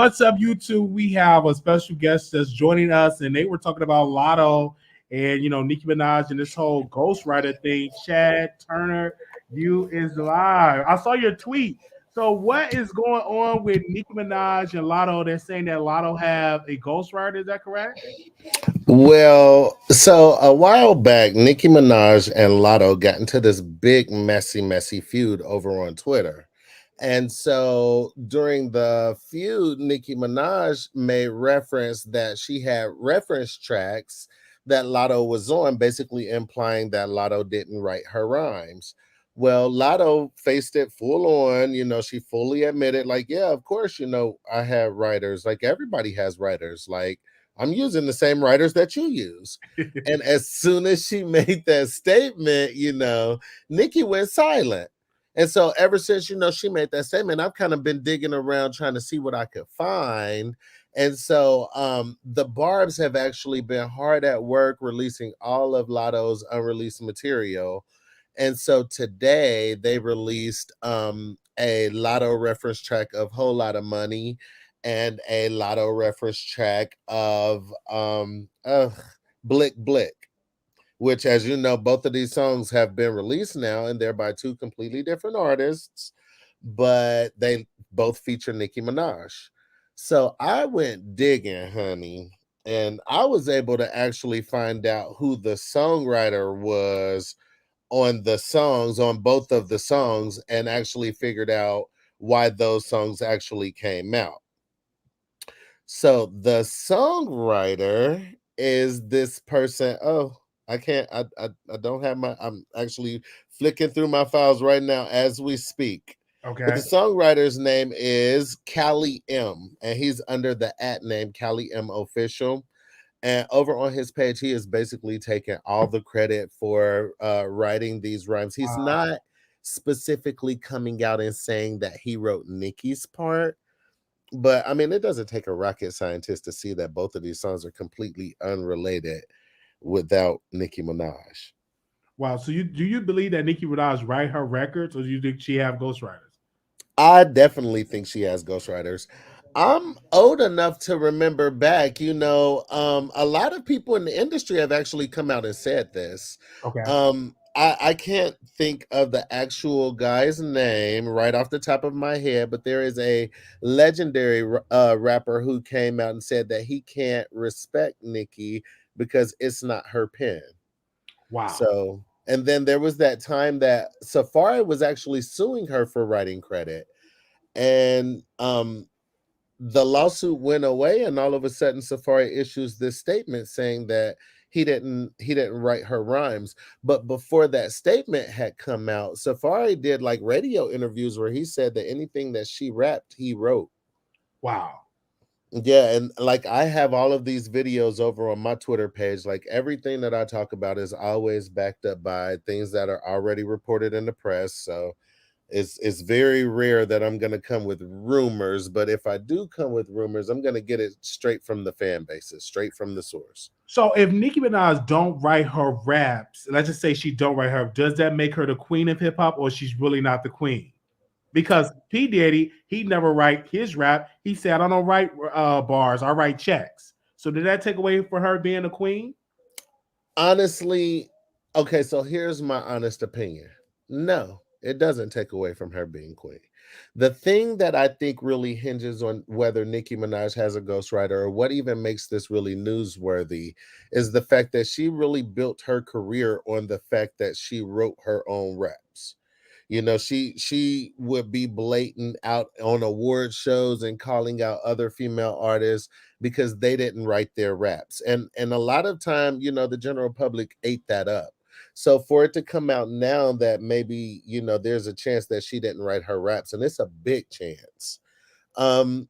What's up, YouTube? We have a special guest that's joining us, and they were talking about Lotto and Nicki Minaj and this whole ghostwriter thing. Chad Turner, you is live. I saw your tweet. So, what is going on with Nicki Minaj and Lotto? They're saying that Lotto have a ghostwriter. Is that correct? Well, so a while back, Nicki Minaj and Lotto got into this big, messy feud over on Twitter. And so during the feud, Nicki Minaj made reference that she had reference tracks that Lotto was on, basically implying that Lotto didn't write her rhymes. Well, Lotto faced it full on. She fully admitted, like, yeah, of course, I have writers. Like, everybody has writers. Like, I'm using the same writers that you use. And as soon as she made that statement, Nicki went silent. And so ever since, she made that statement, I've kind of been digging around trying to see what I could find. And so the Barbs have actually been hard at work releasing all of Lotto's unreleased material. And so today they released a Lotto reference track of Whole Lot of Money and a Lotto reference track of Blick Blick, which, as you know, both of these songs have been released now, and they're by two completely different artists, but they both feature Nicki Minaj. So I went digging, honey, and I was able to actually find out who the songwriter was on the songs, on both of the songs, and actually figured out why those songs actually came out. So the songwriter is this person. Oh, I can't. I don't have my. I'm actually flicking through my files right now as we speak. But the Okay. songwriter's name is Callie M, and he's under the @name Callie M Official. And over on his page, he is basically taking all the credit for writing these rhymes. He's not specifically coming out and saying that he wrote Nicki's part. But I mean, it doesn't take a rocket scientist to see that both of these songs are completely unrelated without Nicki Minaj. Wow. So do you believe that Nicki Minaj write her records, or do you think she have ghostwriters? I definitely think she has ghostwriters. I'm old enough to remember back, a lot of people in the industry have actually come out and said this. Okay. I can't think of the actual guy's name right off the top of my head, but there is a legendary rapper who came out and said that he can't respect Nicki because it's not her pen. Wow. So, and then there was that time that Safari was actually suing her for writing credit. And the lawsuit went away, and all of a sudden Safari issues this statement saying that he didn't write her rhymes. But before that statement had come out, Safari did like radio interviews where he said that anything that she rapped, he wrote. Wow. Yeah, and like I have all of these videos over on my Twitter page. Like everything that I talk about is always backed up by things that are already reported in the press. So it's very rare that I'm gonna come with rumors, but if I do come with rumors, I'm gonna get it straight from the fan bases, straight from the source. So if Nicki Minaj don't write her raps, let's just say she don't write her, does that make her the queen of hip hop, or she's really not the queen? Because P Diddy, he never write his rap. He said, "I don't write bars, I write checks." So did that take away for her being a queen? Honestly, okay, so here's my honest opinion. No, it doesn't take away from her being queen. The thing that I think really hinges on whether Nicki Minaj has a ghostwriter or what even makes this really newsworthy is the fact that she really built her career on the fact that she wrote her own raps. She would be blatant out on award shows and calling out other female artists because they didn't write their raps. And a lot of time, the general public ate that up. So for it to come out now that maybe, there's a chance that she didn't write her raps, and it's a big chance.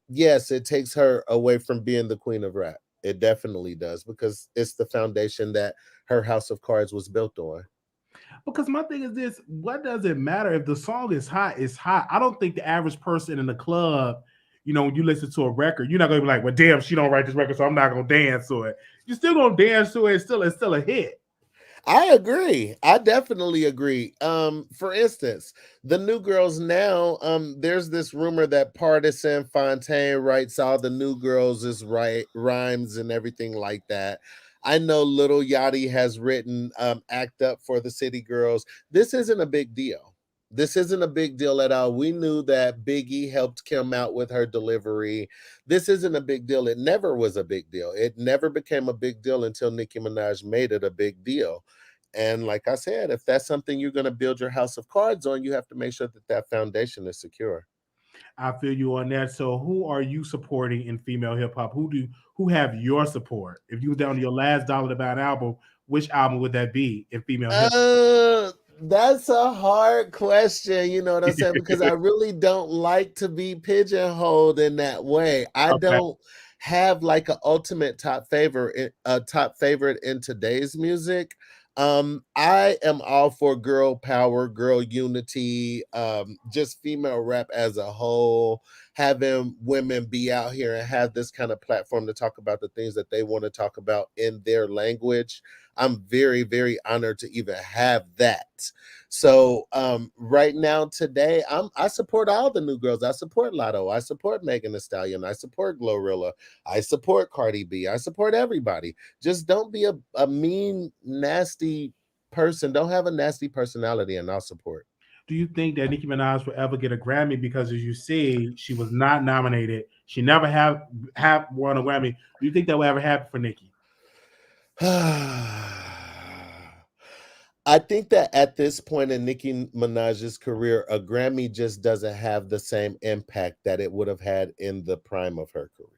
Yes, it takes her away from being the queen of rap. It definitely does, because it's the foundation that her house of cards was built on. Because my thing is this: what does it matter if the song is hot? It's hot. I don't think the average person in the club, when you listen to a record, you're not gonna be like, "Well, damn, she don't write this record, so I'm not gonna dance to it." You're still gonna dance to it. It's still a hit. I agree. I definitely agree. For instance, the new girls now, there's this rumor that Partisan Fontaine writes all the new girls is right rhymes and everything like that. I know Little Yachty has written Act Up for the City Girls. This isn't a big deal. This isn't a big deal at all. We knew that Biggie helped Kim out with her delivery. This isn't a big deal. It never was a big deal. It never became a big deal until Nicki Minaj made it a big deal. And like I said, if that's something you're going to build your house of cards on, you have to make sure that that foundation is secure. I feel you on that. So, who are you supporting in female hip hop? Who have your support? If you were down to your last dollar to buy an album, which album would that be in female hip Uh, that's a hard question, you know what I'm saying? Because I hop? really don't like to be pigeonholed in that way. I Okay. don't have like an ultimate top favorite in today's music. I am all for girl power, girl unity, just female rap as a whole, having women be out here and have this kind of platform to talk about the things that they want to talk about in their language. I'm very, very honored to even have that. So right now, today, I support all the new girls. I support Lotto. I support Megan Thee Stallion. I support Glorilla. I support Cardi B. I support everybody. Just don't be a mean, nasty person. Don't have a nasty personality, and I'll support. Do you think that Nicki Minaj will ever get a Grammy? Because as you see, she was not nominated. She never have won a Grammy. Do you think that will ever happen for Nicki? I think that at this point in Nicki Minaj's career, a Grammy just doesn't have the same impact that it would have had in the prime of her career.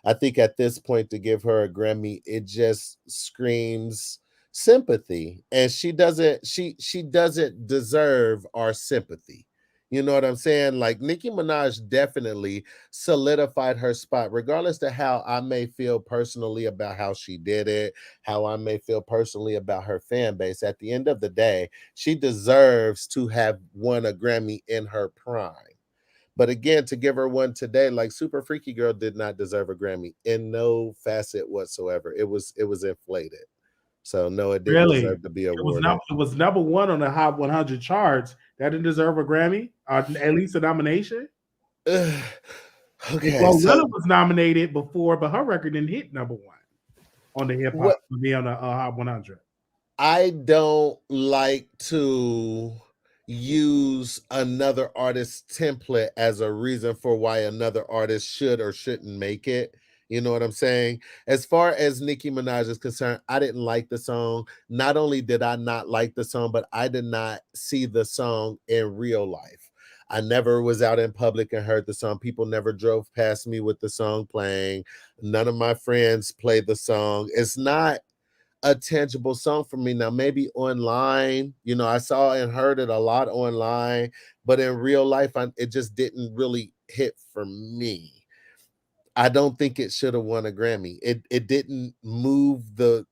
I think at this point to give her a Grammy, it just screams sympathy, and she doesn't deserve our sympathy. You know what I'm saying? Like Nicki Minaj definitely solidified her spot, regardless to how I may feel personally about how she did it, how I may feel personally about her fan base. At the end of the day, she deserves to have won a Grammy in her prime. But again, to give her one today, like Super Freaky Girl did not deserve a Grammy in no facet whatsoever. It was inflated. So no, it didn't Really? deserve to be It was not. awarded. It was number one on the Hot 100 charts. That didn't deserve a Grammy, at least a nomination. Ugh. Okay, Glorilla so was nominated before, but her record didn't hit number one on the hip hop what to be on the Hot 100. I don't like to use another artist's template as a reason for why another artist should or shouldn't make it. You know what I'm saying? As far as Nicki Minaj is concerned, I didn't like the song. Not only did I not like the song, but I did not see the song in real life. I never was out in public and heard the song. People never drove past me with the song playing. None of my friends played the song. It's not a tangible song for me. Now, maybe online, I saw and heard it a lot online, but in real life, it just didn't really hit for me. I don't think it should have won a Grammy. It didn't move the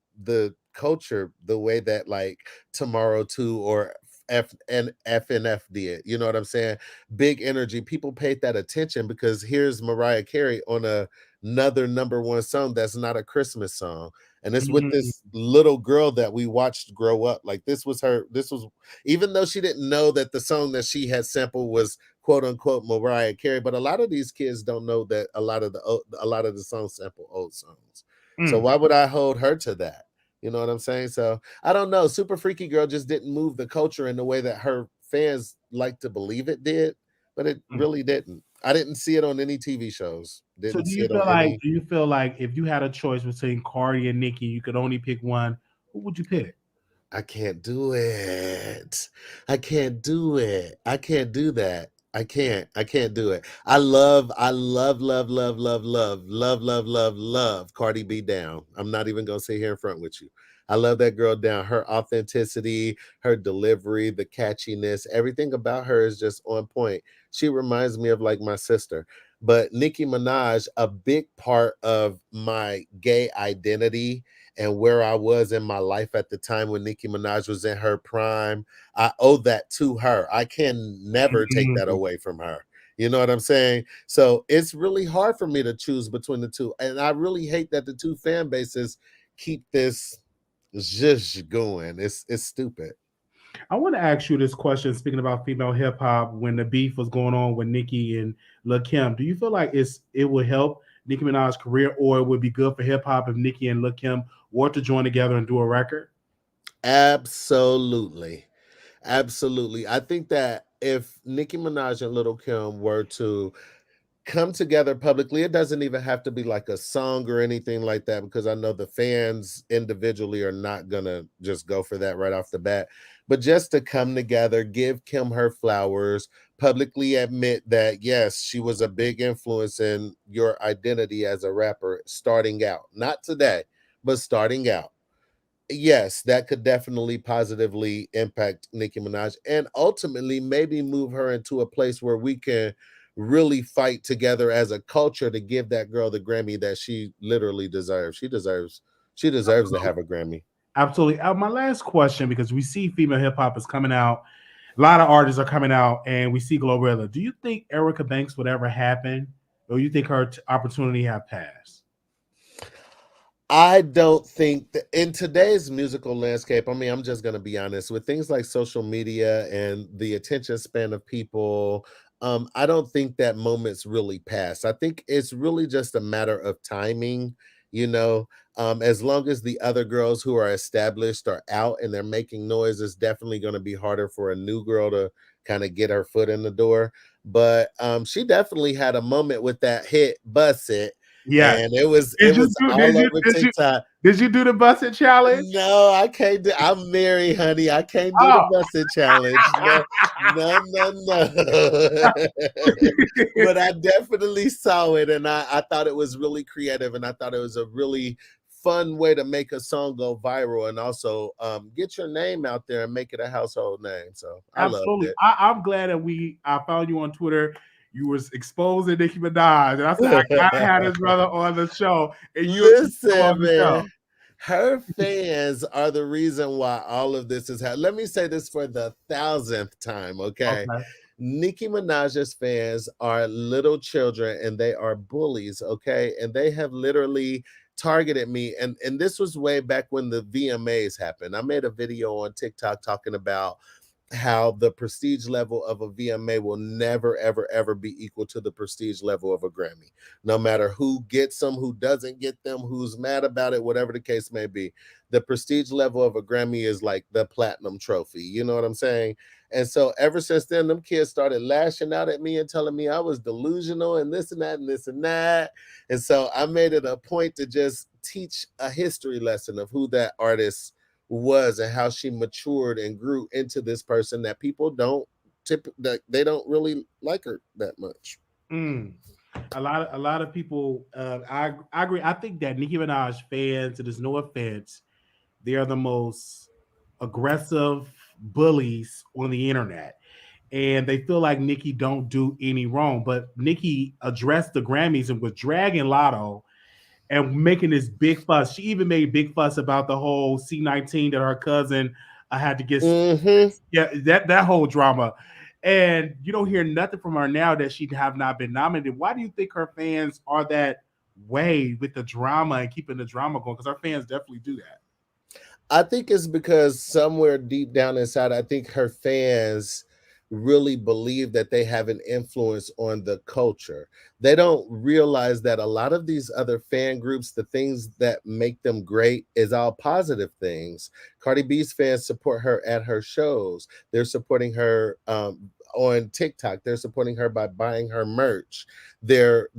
culture the way that like Tomorrow 2 or FNF did. You know what I'm saying? Big energy. People paid that attention because here's Mariah Carey on another number one song that's not a Christmas song. And it's with Mhm. this little girl that we watched grow up. Like this was even though she didn't know that the song that she had sampled was quote unquote Mariah Carey, but a lot of these kids don't know that a lot of the songs sample old songs. So Mm. why would I hold her to that? You know what I'm saying? So I don't know. Super Freaky Girl just didn't move the culture in the way that her fans like to believe it did, but it Mm. really didn't. I didn't see it on any TV shows. So Didn't see it on any. do you feel like if you had a choice between Cardi and Nicki, you could only pick one, who would you pick? I can't do it. I can't do it. I can't do that. I can't. I can't do it. I love, love, love, love, love, love, love, love, love Cardi B down. I'm not even gonna sit here in front with you. I love that girl down. Her authenticity, her delivery, the catchiness, everything about her is just on point. She reminds me of like my sister. But Nicki Minaj, a big part of my gay identity and where I was in my life at the time when Nicki Minaj was in her prime. I owe that to her. I can never take that Mhm. away from her. You know what I'm saying? So it's really hard for me to choose between the two. And I really hate that the two fan bases keep this just going. It's stupid. I want to ask you this question. Speaking about female hip hop, when the beef was going on with Nicki and Lil Kim, do you feel like it would help Nicki Minaj's career, or it would be good for hip hop if Nicki and Lil Kim were to join together and do a record? Absolutely. Absolutely. I think that if Nicki Minaj and Little Kim were to come together publicly, it doesn't even have to be like a song or anything like that, because I know the fans individually are not gonna just go for that right off the bat. But just to come together, give Kim her flowers, publicly admit that yes, she was a big influence in your identity as a rapper starting out, not today, but starting out. Yes, that could definitely positively impact Nicki Minaj and ultimately maybe move her into a place where we can really fight together as a culture to give that girl the Grammy that she literally deserves. She deserves to have a Grammy. Absolutely. My last question, because we see female hip hop is coming out, a lot of artists are coming out, and we see Glorilla. Do you think Erica Banks would ever happen, or you think her opportunity have passed? I don't think that in today's musical landscape, I mean, I'm just going to be honest with things like social media and the attention span of people. I don't think that moment's really passed. I think it's really just a matter of timing, you know. As long as the other girls who are established are out and they're making noise, it's definitely going to be harder for a new girl to kind of get her foot in the door. But she definitely had a moment with that hit, Bust It, Yes. and it was Did it you was do? all over TikTok. Did you do the busted challenge? No, I can't do. I'm married, honey. I can't do the Oh, busted challenge. No, no, no, no. But I definitely saw it, and I thought it was really creative, and I thought it was a really fun way to make a song go viral, and also get your name out there and make it a household name. So I loved absolutely. it. I'm glad that I found you on Twitter. You was exposing Nicki Minaj, and I said I gotta have this brother on the show, and you come on Listen, the show. man. Her fans are the reason why all of this is happening. Let me say this for the thousandth time, okay? Okay. Nicki Minaj's fans are little children and they are bullies, okay? And they have literally targeted me. And this was way back when the VMAs happened. I made a video on TikTok talking about how the prestige level of a VMA will never, ever, ever be equal to the prestige level of a Grammy. No matter who gets them, who doesn't get them, who's mad about it, whatever the case may be. The prestige level of a Grammy is like the platinum trophy. You know what I'm saying? And so ever since then, them kids started lashing out at me and telling me I was delusional and this and that and this and that. And so I made it a point to just teach a history lesson of who that artist was and how she matured and grew into this person that people don't that they don't really like her that much. Mm. A lot of people. I agree. I think that Nicki Minaj fans, it is no offense, they are the most aggressive bullies on the internet, and they feel like Nicki don't do any wrong. But Nicki addressed the Grammys and was dragging Lotto and making this big fuss. She even made big fuss about the whole C19 that her cousin had to get. Hmm. Yeah, that whole drama. And you don't hear nothing from her now that she have not been nominated. Why do you think her fans are that way with the drama and keeping the drama going? Because our fans definitely do that. I think it's because somewhere deep down inside, I think her fans really believe that they have an influence on the culture. They don't realize that a lot of these other fan groups, the things that make them great is all positive things. Cardi B's fans support her at her shows. They're supporting her on TikTok. They're supporting her by buying her merch. They're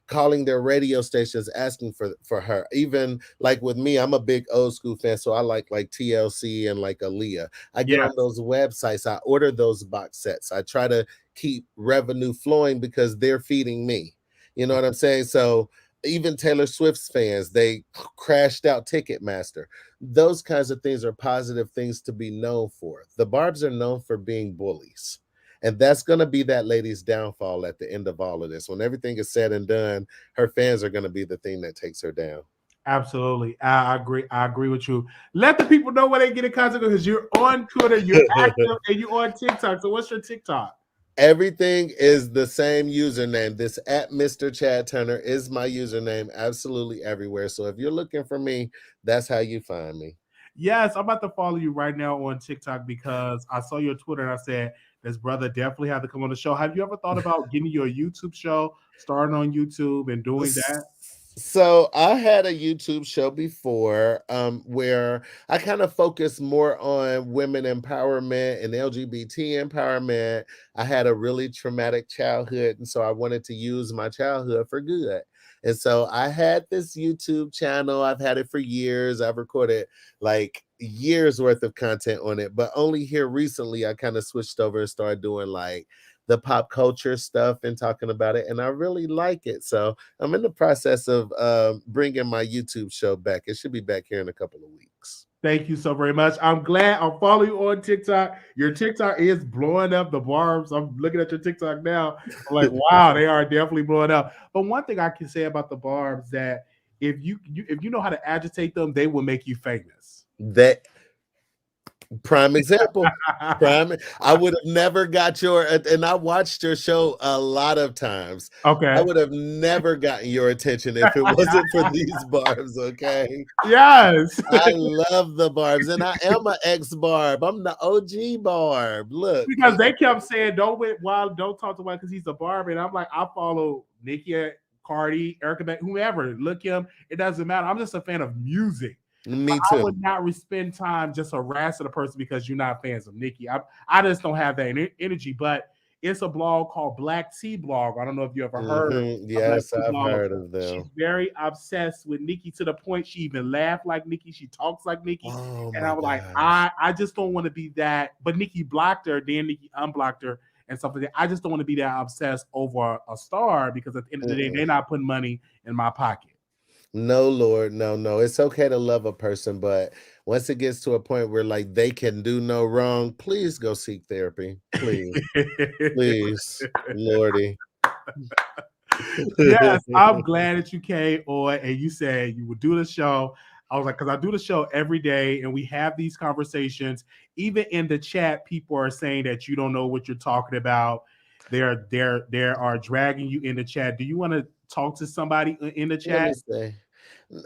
calling their radio stations asking for her. Even like with me, I'm a big old school fan, so I like TLC and like Aaliyah. I get on Yes, those websites, I order those box sets. I try to keep revenue flowing because they're feeding me. You know what I'm saying? So even Taylor Swift's fans, they crashed out Ticketmaster. Those kinds of things are positive things to be known for. The Barbs are known for being bullies. And that's going to be that lady's downfall at the end of all of this. When everything is said and done, her fans are going to be the thing that takes her down. absolutely. I agree. I agree with you. Let the people know where they get in contact because you're on Twitter, you're active, and you're on TikTok. So what's your TikTok? Everything is the same username. This at Mr. Chad Turner is my username absolutely everywhere. So if you're looking for me, that's how you find me. Yes, I'm about to follow you right now on TikTok because I saw your Twitter and I said this brother definitely had to come on the show. Have you ever thought about getting your YouTube show, starting on YouTube and doing that? So I had a YouTube show before where I kind of focused more on women empowerment and LGBT empowerment. I had a really traumatic childhood, and so I wanted to use my childhood for good. And so I had this YouTube channel. I've had it for years. I've recorded like years worth of content on it, but only here recently I kind of switched over and started doing like the pop culture stuff and talking about it, and I really like it. So I'm in the process of bringing my YouTube show back. It should be back here in a couple of weeks. Thank you so very much. I'm glad I'm following you on TikTok. Your TikTok is blowing up the barbs. I'm looking at your TikTok now. I'm like, wow, they are definitely blowing up. But one thing I can say about the barbs that if you know how to agitate them, they will make you famous. That prime example. Prime. I would have never got your, and I watched your show a lot of times. I Okay. would have never gotten your attention if it wasn't for these barbs. Okay. Yes. I love the barbs, and I am an ex barb. I'm the OG barb. Look. Because they kept saying, don't talk to Wild because he's a barber. And I'm like, I follow Nicki, Cardi, Erica, whoever. Look him. It doesn't matter. I'm just a fan of music. Me I too. would not spend time just harassing a person because you're not fans of Nicki. I just don't have that energy. But it's a blog called Black Tea Blog. I don't know if you ever heard of Black Yes, Tea I've Blog. heard of them. She's very obsessed with Nicki to the point she even laughed like Nicki. She talks like Nicki. Oh And my I was like, gosh. I just don't want to be that. But Nicki blocked her, then Nicki unblocked her and stuff like that. I just don't want to be that obsessed over a star because at the end of the day, they're not putting money in my pocket. No, Lord, no, no. It's okay to love a person, but once it gets to a point where like they can do no wrong, please go seek therapy. Please, please, Lordy. Yes, I'm glad that you came on and you said you would do the show. I was like, because I do the show every day and we have these conversations. Even in the chat, people are saying that you don't know what you're talking about. They are dragging you in the chat. Do you want to talk to somebody in the Let me chat? say.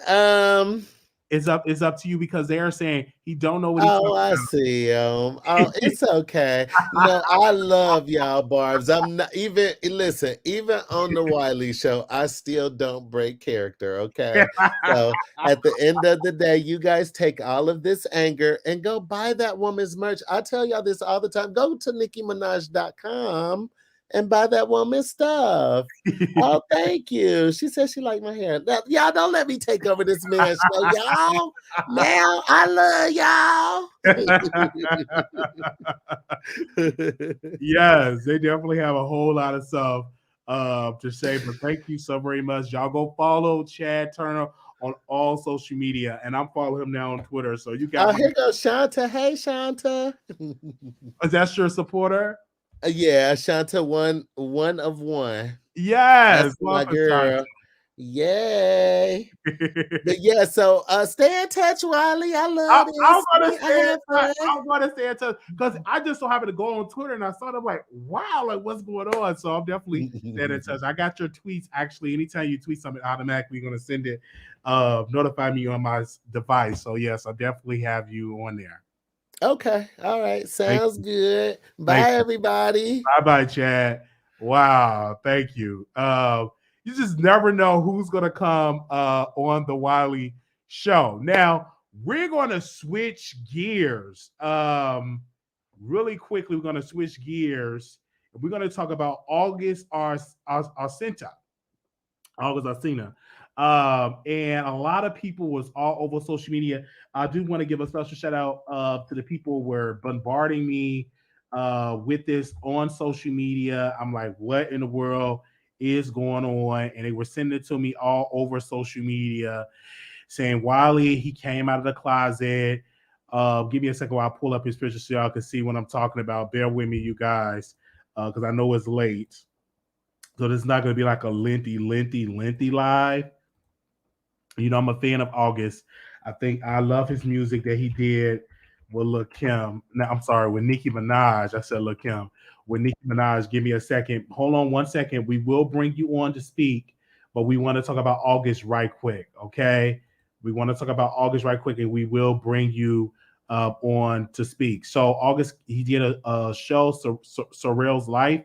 Um, It's up to you because they are saying he don't know what he's oh, talking I see. Oh, it's okay. No, I love y'all, Barbs. I'm not even listen, even on the Wiley show, I still don't break character. Okay. So at the end of the day, you guys take all of this anger and go buy that woman's merch. I tell y'all this all the time. Go to NickiMinaj.com and buy that woman's stuff. Oh, thank you. She said she liked my hair. Now, y'all don't let me take over this man's show, y'all. Now I love y'all. Yes, they definitely have a whole lot of stuff to say. But thank you so very much. Y'all go follow Chad Turner on all social media, and I'm following him now on Twitter. So you got Oh, my. here goes Shanta. Hey, Shanta. Is that your supporter? Yeah, Shanta, one of one. Yes, That's my welcome, Shanta. girl. Yay. But yeah, so stay in touch, Wiley. I love I'm this. gonna I stay in have touch. fun. I'm gonna stay in touch because I just so happened to go on Twitter and I saw them like, wow, like what's going on? So I'm definitely staying in touch. I got your tweets actually. Anytime you tweet something, automatically gonna send it, notify me on my device. So yes, I definitely have you on there. Okay. All right. Thank Sounds you. good. Thank Bye, you. everybody. Bye bye, Chad. Wow, thank you. You just never know who's gonna come on the Wiley show. Now we're gonna switch gears. Really quickly, we're gonna switch gears. We're gonna talk about August Alsina. August Alsina. And a lot of people was all over social media. I do want to give a special shout out to the people who were bombarding me with this on social media. I'm like, what in the world is going on? And they were sending it to me all over social media saying, Wiley, he came out of the closet. Give me a second while I pull up his picture so y'all can see what I'm talking about. Bear with me, you guys, because I know it's late. So this is not going to be like a lengthy live. You know, I'm a fan of August. I love his music that he did with Lil Kim. No, I'm sorry, with Nicki Minaj. I said Lil Kim. With Nicki Minaj, give me a second. Hold on 1 second. We will bring you on to speak, but we want to talk about August right quick, okay? We want to talk about August right quick, and we will bring you on to speak. So August, he did a show, Surreal's Life,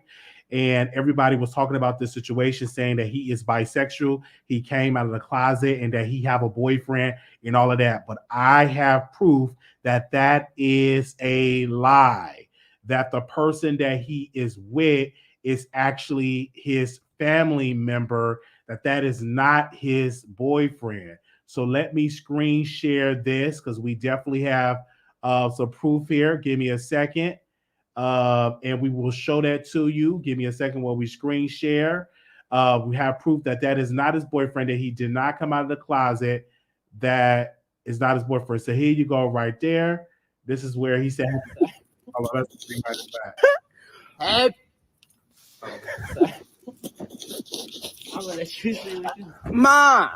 and everybody was talking about this situation, saying that he is bisexual. He came out of the closet and that he have a boyfriend and all of that. But I have proof that that is a lie. That the person that he is with is actually his family member. That is not his boyfriend. So let me screen share this because we definitely have some proof here. Give me a second. And we will show that to you. Give me a second while we screen share. We have proof that that is not his boyfriend, that he did not come out of the closet, that is not his boyfriend. So here you go right there. This is where he said, oh, let's bring right back. I'm gonna let you say what you. Ma,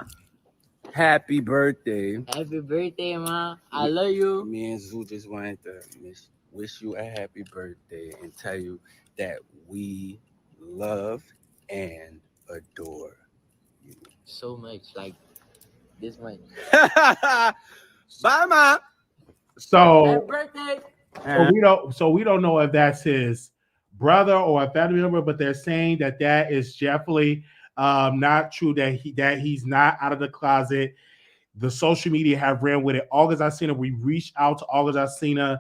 happy birthday. Happy birthday, ma. I love you. Me and Zoo just wanted to wish you a happy birthday and tell you that we love and adore you. So much, like this much. Bye, Ma. So, Happy birthday. so we don't know if that's his brother or a family member, but they're saying that that is definitely not true. That he's not out of the closet. The social media have ran with it. August Alsina, we reached out to August Alsina.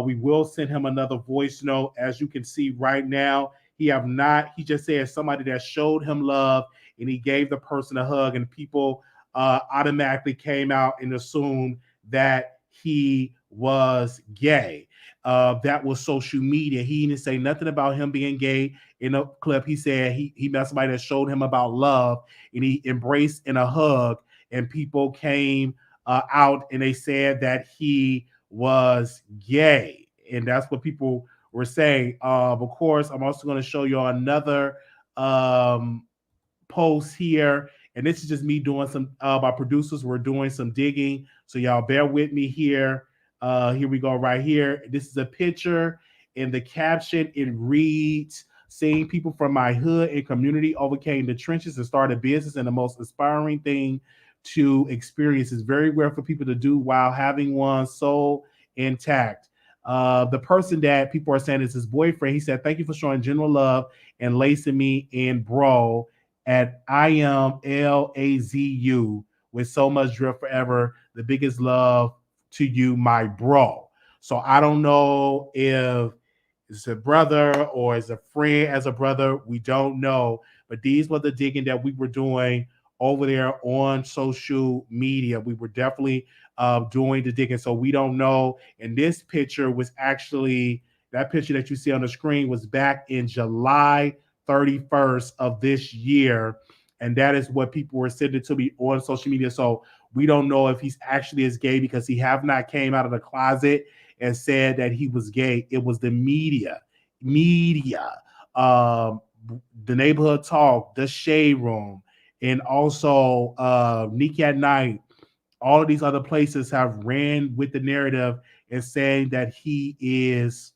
We will send him another voice note. As you can see right now, he have not. He just said somebody that showed him love and he gave the person a hug, and people automatically came out and assumed that he was gay. That was social media. He didn't say nothing about him being gay in a clip. He said he met somebody that showed him about love and he embraced in a hug, and people came out and they said that he was gay, and that's what people were saying. Of course, I'm also going to show you another post here, and this is just me doing some. My producers were doing some digging, so y'all bear with me here. Here we go, right here. This is a picture. In the caption, it reads, "Seeing people from my hood and community overcame the trenches and started business, and the most inspiring thing to experience is very rare for people to do while having one's soul intact." The person that people are saying is his boyfriend. He said, "Thank you for showing general love and lacing me in, bro. At I am LAZU with so much drip forever. The biggest love to you, my bro." So I don't know if it's a brother or is a friend as a brother. We don't know. But these were the digging that we were doing over there on social media. We were definitely doing the digging. So we don't know. And this picture was actually, that picture that you see on the screen was back in July 31st of this year. And that is what people were sending to me on social media. So we don't know if he's actually is gay because he have not came out of the closet and said that he was gay. It was the media, the neighborhood talk, the shade room, and also Nicki at Night. All of these other places have ran with the narrative and saying that he is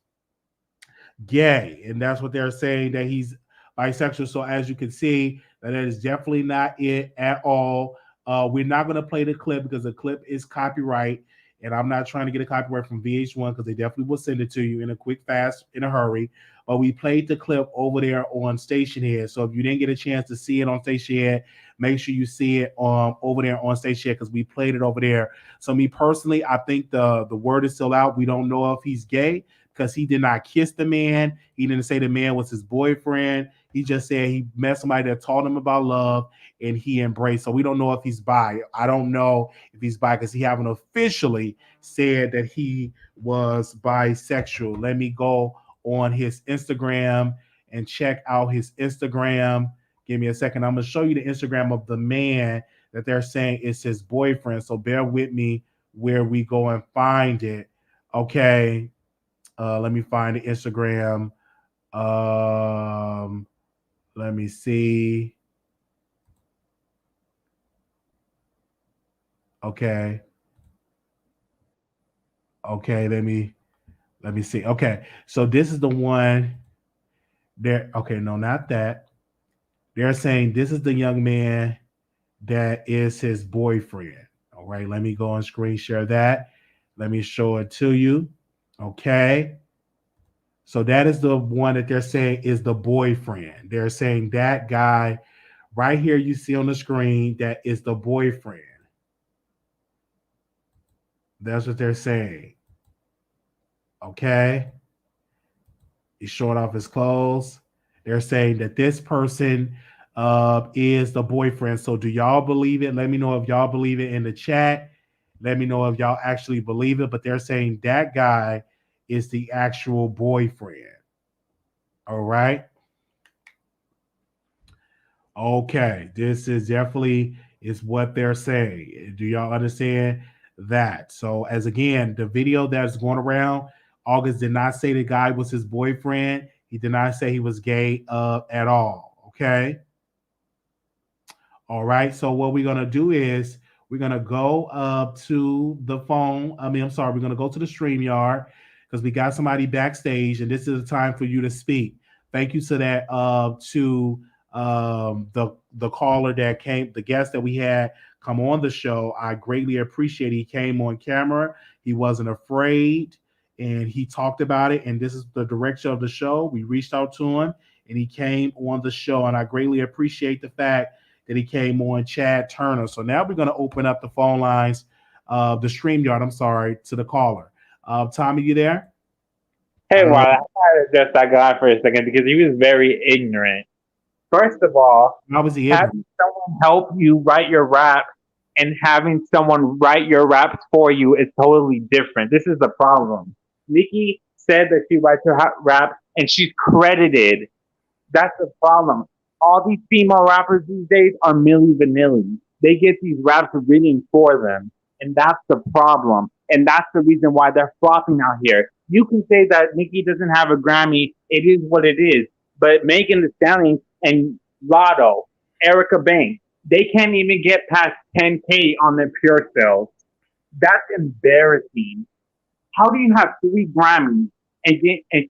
gay, and that's what they're saying, that he's bisexual. So as you can see, that is definitely not it at all. We're not going to play the clip because the clip is copyright, and I'm not trying to get a copyright from VH1 because they definitely will send it to you in a quick, fast, in a hurry. But we played the clip over there on Stationhead. So if you didn't get a chance to see it on Stationhead, make sure you see it over there on Stationhead because we played it over there. So me personally, I think the word is still out. We don't know if he's gay because he did not kiss the man. He didn't say the man was his boyfriend. He just said he met somebody that taught him about love and he embraced. So we don't know if he's bi. I don't know if he's bi because he haven't officially said that he was bisexual. Let me go on his Instagram and check out his Instagram. Give me a second. I'm going to show you the Instagram of the man that they're saying is his boyfriend. So bear with me where we go and find it. Okay. Let me find the Instagram. Let me see. Okay. Okay, let me see. Okay. So this is the one there. Okay, no, not that. They're saying this is the young man that is his boyfriend. All right, let me go and screen share that. Let me show it to you. Okay. So that is the one that they're saying is the boyfriend. They're saying that guy right here you see on the screen that is the boyfriend. That's what they're saying. Okay. He's showing off his clothes. They're saying that this person is the boyfriend. So do y'all believe it? Let me know if y'all believe it in the chat. Let me know if y'all actually believe it. But they're saying that guy is the actual boyfriend. All right. Okay. This is definitely is what they're saying. Do y'all understand that? So as again, the video that's going around, August did not say the guy was his boyfriend. He did not say he was gay at all. Okay. All right. So what we're gonna do is we're gonna go up to the phone. I'm sorry, we're gonna go to the StreamYard because we got somebody backstage, and this is the time for you to speak. Thank you to that to the caller that came, the guest that we had come on the show. I greatly appreciate he came on camera. He wasn't afraid and he talked about it. And this is the direction of the show. We reached out to him and he came on the show. And I greatly appreciate the fact that he came on, Chad Turner. So now we're going to open up the phone lines, the StreamYard, I'm sorry, to the caller. Tommy, you there? Hey, I don't well, know. I had to address that guy for a second because he was very ignorant. First of all, How was he ignorant? having someone help you write your rap and having someone write your raps for you is totally different. This is the problem. Nicki said that she writes her rap and she's credited. That's the problem. All these female rappers these days are Milli Vanilli. They get these raps written for them. And that's the problem. And that's the reason why they're flopping out here. You can say that Nicki doesn't have a Grammy. It is what it is. But Megan Thee Stallion and Lotto, Erica Banks, they can't even get past 10K on their pure sales. That's embarrassing. How do you have 3 Grammys and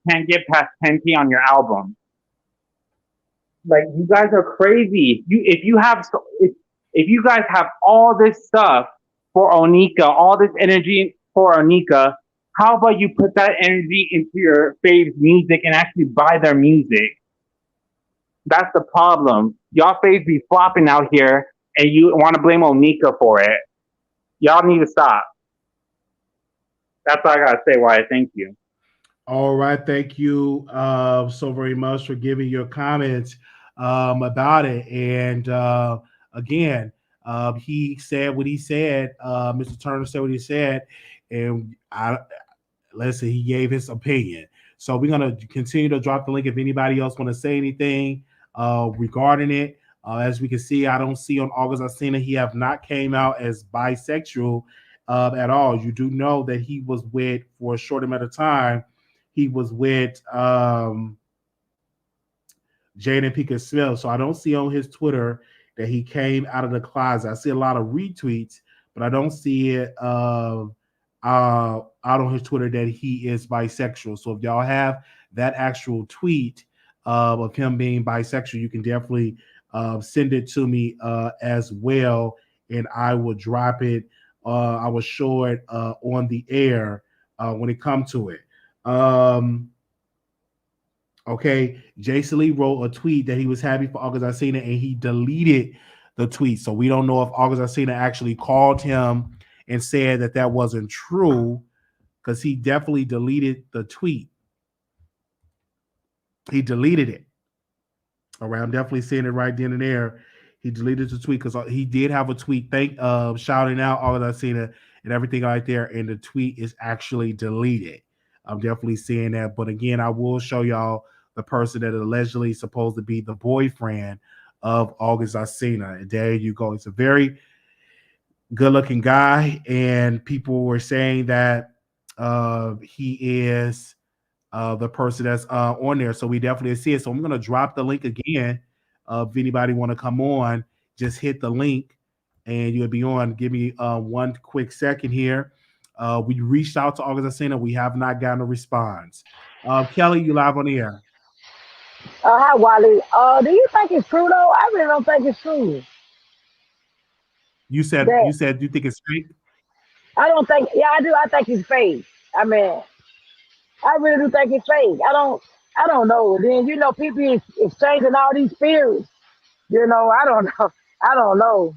can't get past 10K on your album? Like, you guys are crazy. If you guys have all this stuff for Onika, all this energy for Onika, how about you put that energy into your faves music and actually buy their music? That's the problem. Y'all faves be flopping out here and you want to blame Onika for it. Y'all need to stop. That's all I gotta say. Why? Thank you. All right. Thank you so very much for giving your comments about it. And again, he said what he said. Mr. Turner said what he said. And listen, he gave his opinion. So we're going to continue to drop the link if anybody else want to say anything regarding it. As we can see, I don't see on August Alsina, he have not came out as bisexual at all. You do know that he was with, for a short amount of time, he was with Jaden Pinkett Smith. So I don't see on his Twitter that he came out of the closet. I see a lot of retweets, but I don't see it out on his Twitter that he is bisexual. So if y'all have that actual tweet of him being bisexual, you can definitely send it to me as well, and I will drop it. I will show it on the air when it comes to it. Okay, Jason Lee wrote a tweet that he was happy for August Alsina, and he deleted the tweet. So we don't know if August Alsina actually called him and said that that wasn't true, because he definitely deleted the tweet. He deleted it. All right, I'm definitely seeing it right then and there. He deleted the tweet because he did have a tweet shouting out August Alsina and everything right there, and the tweet is actually deleted. I'm definitely seeing that. But again, I will show y'all the person that allegedly supposed to be the boyfriend of August Alsina. And there you go. It's a very good-looking guy, and people were saying that he is the person that's on there. So we definitely see it. So I'm going to drop the link again. If anybody want to come on, just hit the link, and you'll be on. Give me one quick second here. We reached out to August Alsina. We have not gotten a response. Kelly, you live on the air. Hi, Wiley. Do you think it's true though? I really don't think it's true. You said That you think it's fake. I don't think. Yeah, I do. I think it's fake. I mean, I really do think it's fake. I don't know. Then people is exchanging all these spirits. I don't know. I don't know.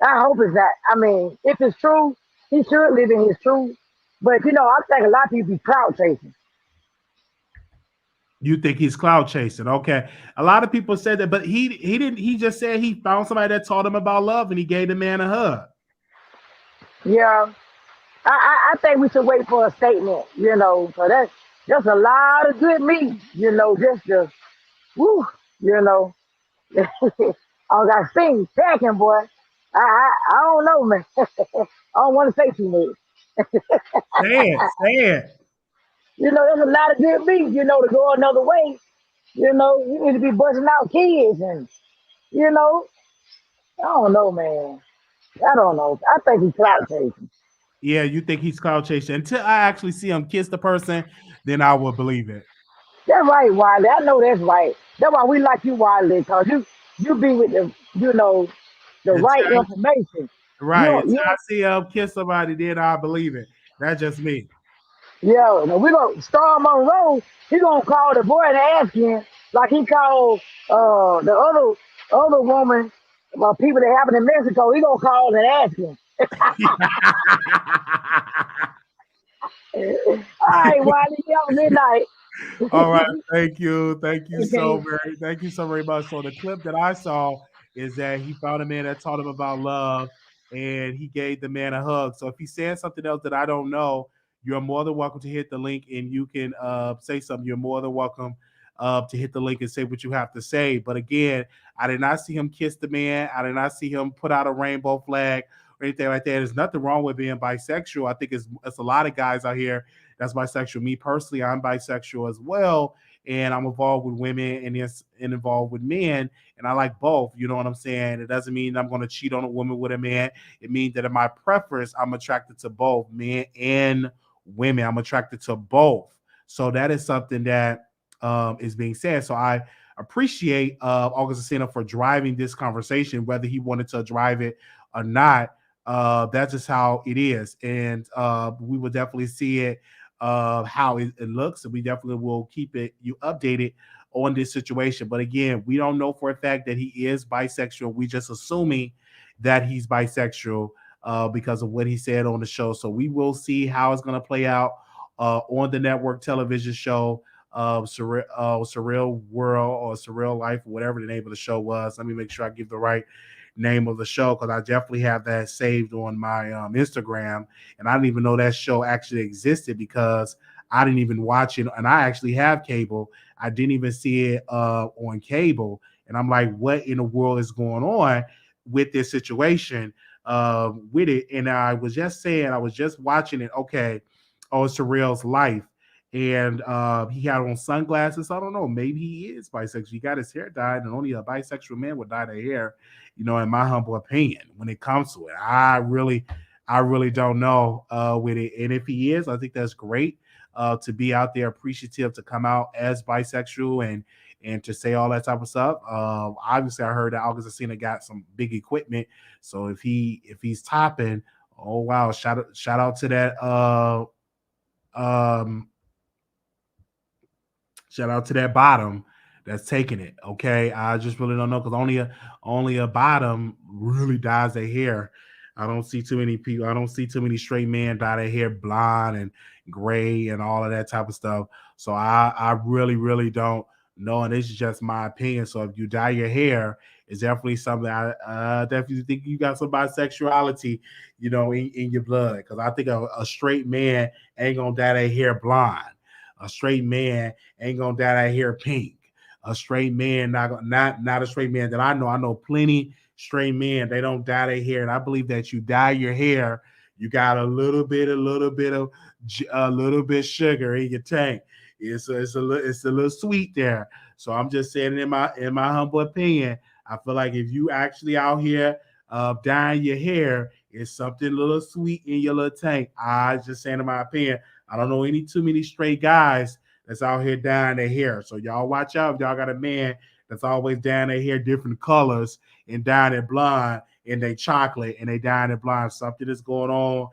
I hope it's not. I mean, if it's true, he should live in his truth. But I think a lot of people be crowd chasing. You think he's cloud chasing? Okay, a lot of people said that, but he didn't. He just said he found somebody that taught him about love, and he gave the man a hug. Yeah, I think we should wait for a statement. So that's a lot of good meat. Just to woo. You know, I got things packing, boy. I don't know, man. I don't want to say too much. Say it, say it. There's a lot of good meat. To go another way. You need to be busting out kids and you know. I don't know, man. I don't know. I think he's clout chasing. Yeah, you think he's cloud chasing until I actually see him kiss the person, then I will believe it. That's right, Wiley. I know that's right. That's why we like you, Wiley, because you be with the right Until information. You right, don't, until you I don't, see him kiss somebody, then I believe it. That's just me. yeah. No, we gonna Storm Monroe. He gonna call the boy and ask him like he called the other woman about people that happened in Mexico. He gonna call and ask him. All right, Wiley. You have a good night. All right, thank you. Okay. Thank you so very much. So the clip that I saw is that he found a man that taught him about love and he gave the man a hug. So if he said something else that I don't know, you're more than welcome to hit the link and you can say something. You're more than welcome to hit the link and say what you have to say. But again, I did not see him kiss the man. I did not see him put out a rainbow flag or anything like that. There's nothing wrong with being bisexual. I think it's a lot of guys out here that's bisexual. Me personally, I'm bisexual as well, and I'm involved with women and involved with men, and I like both. You know what I'm saying? It doesn't mean I'm going to cheat on a woman with a man. It means that in my preference, I'm attracted to both men and women. I'm attracted to both. So that is something that is being said. So I appreciate August Alsina for driving this conversation, whether he wanted to drive it or not. That's just how it is, and we will definitely see it how it looks, and we definitely will keep you updated on this situation. But again, we don't know for a fact that he is bisexual. We just assuming that he's bisexual because of what he said on the show. So we will see how it's going to play out on the network television show Surreal World or Surreal Life, whatever the name of the show was. Let me make sure I give the right name of the show because I definitely have that saved on my Instagram, and I didn't even know that show actually existed because I didn't even watch it, and I actually have cable. I didn't even see it on cable, and I'm like, what in the world is going on with this situation with it? And I was just saying, I was just watching it. Okay, oh, it's Surreal's Life. And he had on sunglasses. I don't know. Maybe he is bisexual. He got his hair dyed, and only a bisexual man would dye their hair. In my humble opinion, when it comes to it, I really don't know with it. And if he is, I think that's great to be out there appreciative to come out as bisexual and to say all that type of stuff. Obviously, I heard that August Alsina got some big equipment, so if he's topping, oh wow, shout out to that. Um, Shout out to that bottom that's taking it. Okay, I just really don't know because only a bottom really dyes their hair. I don't see too many people. I don't see too many straight men dye their hair blonde and gray and all of that type of stuff. So I really don't know, and this is just my opinion. So if you dye your hair, it's definitely something I definitely think you got some bisexuality, in your blood. Because I think a straight man ain't gonna dye their hair blonde. A straight man ain't gonna dye that hair pink. A straight man not a straight man that I know. I know plenty straight men. They don't dye their hair, and I believe that you dye your hair, you got a little bit sugar in your tank. It's a little sweet there. So I'm just saying in my humble opinion, I feel like if you actually out here dyeing your hair, it's something a little sweet in your little tank. I just saying in my opinion. I don't know too many straight guys that's out here dyeing their hair. So y'all watch out if y'all got a man that's always dyeing their hair different colors and dyeing it blonde in their chocolate and they dying it blind. Something is going on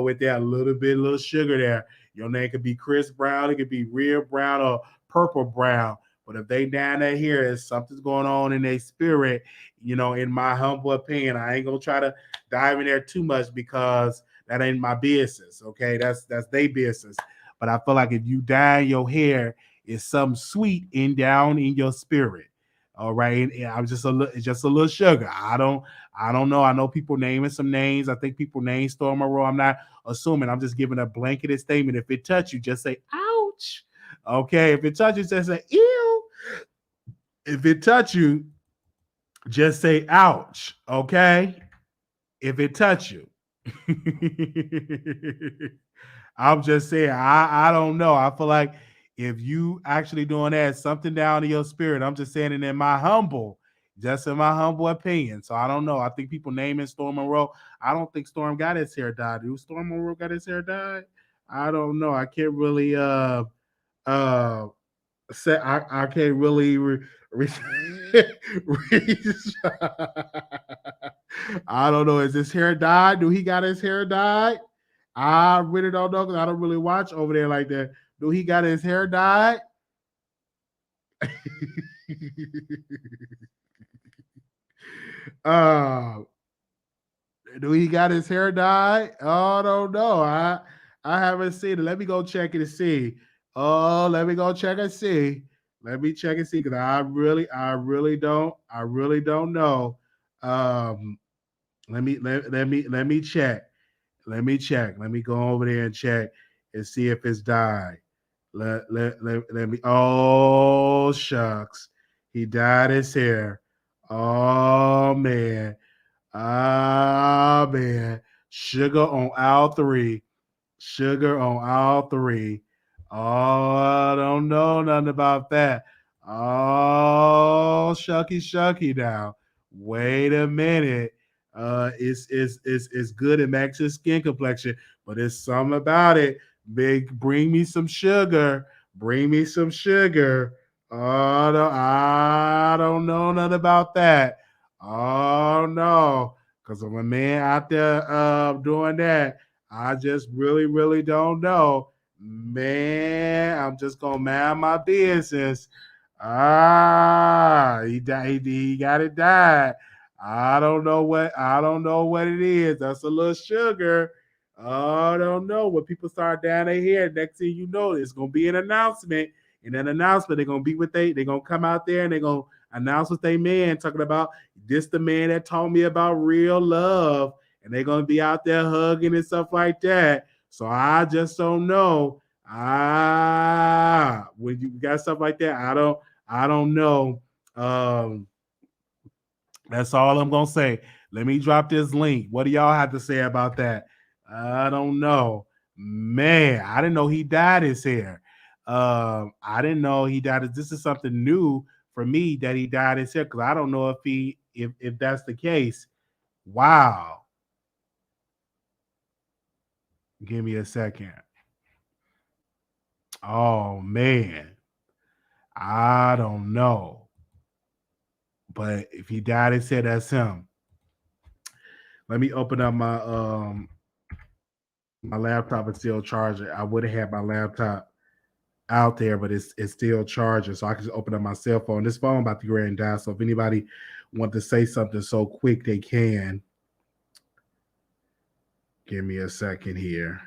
with that little sugar there. Your name could be Chris Brown, it could be Real Brown or Purple Brown. But if they down there here, something's going on in their spirit, in my humble opinion. I ain't gonna try to dive in there too much because that ain't my business. Okay, that's their business. But I feel like if you dye your hair, it's something sweet in down in your spirit. All right, and I'm just a little sugar. I don't know. I know people naming some names. I think people name Storm Monroe. I'm not assuming. I'm just giving a blanketed statement. If it touch you, just say ouch. Okay, if it touches, just say ew. If it touch you, just say ouch. Okay, if it touch you. I'm just saying, I don't know. I feel like if you actually doing that, something down in your spirit. I'm just saying it just in my humble opinion. So I don't know. I think people naming Storm Monroe. I don't think Storm got his hair dyed. Do Storm Monroe got his hair dyed? I don't know. I can't really say I can't really I don't know. Is his hair dyed? Do he got his hair dyed? I really don't know because I don't really watch over there like that. Do he got his hair dyed? uh, do he got his hair dyed? Oh, I don't know. I haven't seen it. Let me go check it and see. Oh, let me go check and see. Let me check and see because I really don't know. Let me check. Let me check. Let me go over there and check and see if it's died. Let me. Oh shucks, he dyed his hair. Oh man. Ah man. Sugar on all three. Sugar on all three. Oh, I don't know nothing about that. Oh, shucky now. Wait a minute. It's good. It makes your skin complexion, but it's something about it. Bring me some sugar. Bring me some sugar. Oh, no, I don't know nothing about that. Oh no, because I'm a man out there doing that. I just really don't know. Man, I'm just gonna mind my business. He got it died. I don't know what it is. That's a little sugar. I don't know. When people start down their hair, next thing you know, it's gonna be an announcement. In that announcement, they're gonna be with they're gonna come out there and they're gonna announce with their man talking about this the man that taught me about real love. And they're gonna be out there hugging and stuff like that. So I just don't know. When you got stuff like that, I don't know. Um, that's all I'm gonna say. Let me drop this link. What do y'all have to say about that? I don't know. Man, I didn't know he dyed his hair. I didn't know he dyed. This is something new for me that he dyed his hair because I don't know if that's the case. Wow. Give me a second. Oh man, I don't know. But if he died and said that's him. Let me open up my laptop and still charging. I would have had my laptop out there, but it's still charging. So I can just open up my cell phone. This phone about to go ahead and die. So if anybody want to say something so quick they can. Give me a second here.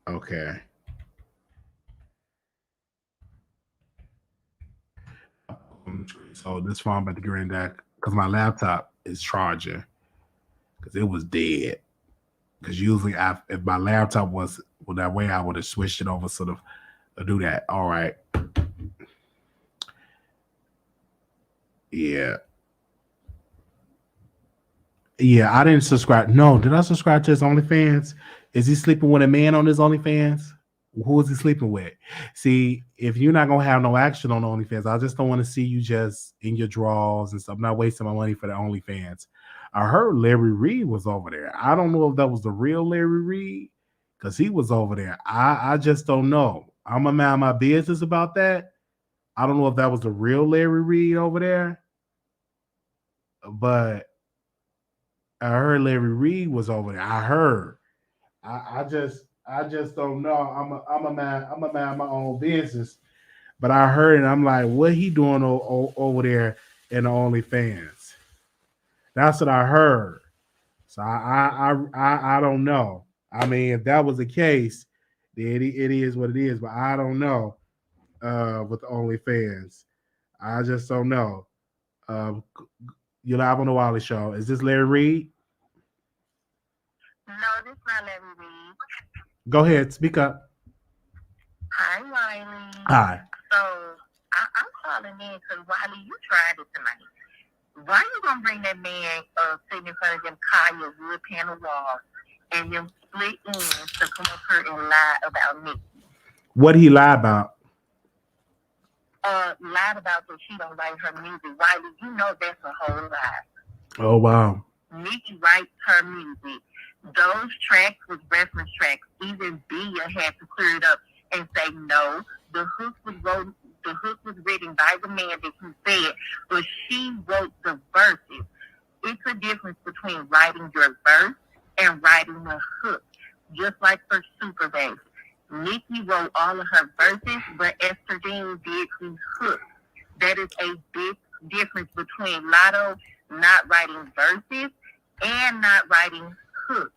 Okay. So this phone about to get in that because my laptop is charging because it was dead. Because usually, if my laptop was that way, I would have switched it over sort of to do that. All right. Yeah. Yeah, I didn't subscribe. No, did I subscribe to his OnlyFans? Is he sleeping with a man on his OnlyFans? Who is he sleeping with? See, if you're not gonna have no action on OnlyFans, I just don't want to see you just in your drawers and stuff. I'm not wasting my money for the OnlyFans. I heard Larry Reed was over there. I don't know if that was the real Larry Reed because he was over there. I just don't know. I'm gonna mind my business about that. I don't know if that was the real Larry Reed over there, but I heard Larry Reed was over there. I heard. I just don't know. I'm a man my own business. But I heard it. I'm like, what he doing over there in the OnlyFans? That's what I heard. So I don't know. I mean, if that was the case, then it is what it is. But I don't know with the OnlyFans. I just don't know. Uh, you live on the Wiley Show. Is this Larry Reed? No, this not Larry Reed. Go ahead, speak up. Hi, Wiley. Hi. So I'm calling in because Wiley, you tried it tonight. Why you gonna bring that man sitting in front of them Kaya wood panel walls and them split ends to come up here and lie about Nicki? What he lie about? Lied about that she don't write her music. Wiley, you know that's a whole lie. Oh wow. Nicki writes her music. Those tracks was reference tracks. Even Bia had to clear it up and say no. The hook was written by the man that he said, but she wrote the verses. It's a difference between writing your verse and writing a hook. Just like for Super Bass. Nicki wrote all of her verses, but Esther Dean did these hooks. That is a big difference between LATTO not writing verses and not writing hooks.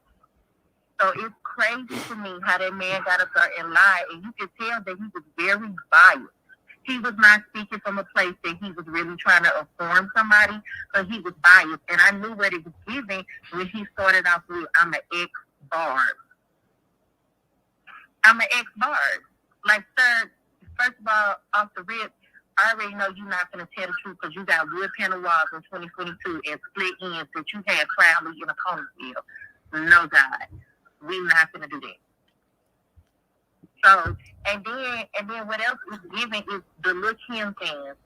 So it's crazy to me how that man got up there and lied, and you could tell that he was very biased. He was not speaking from a place that he was really trying to inform somebody, but he was biased. And I knew what it was giving when he started off with, I'm an ex-Barb. I'm an ex-Barb. Like, sir, first of all, off the rip, I already know you're not going to tell the truth because you got wood panel walls in 2022 and split ends that you had proudly in a ponytail. No, God. We're not going to do that. So, and then what else is given is the Look Him fans.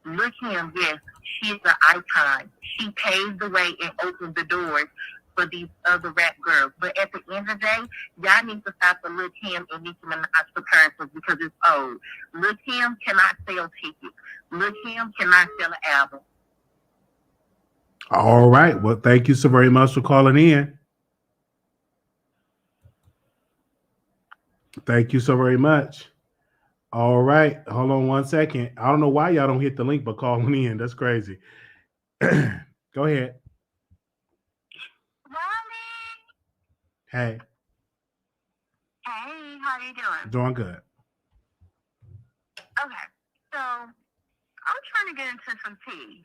Look Him, yes, she's an icon. She paved the way and opened the doors for these other rap girls. But at the end of the day, y'all need to stop the Look Him and Nicki Minaj comparisons because it's old. Look Him cannot sell tickets. Look Him cannot sell an album. All right. Well, thank you so very much for calling in. Thank you so very much. All right. Hold on one second. I don't know why y'all don't hit the link, but calling in. That's crazy. Go ahead. Wally! Hey. Hey, how you doing? Doing good. Okay, so I'm trying to get into some tea.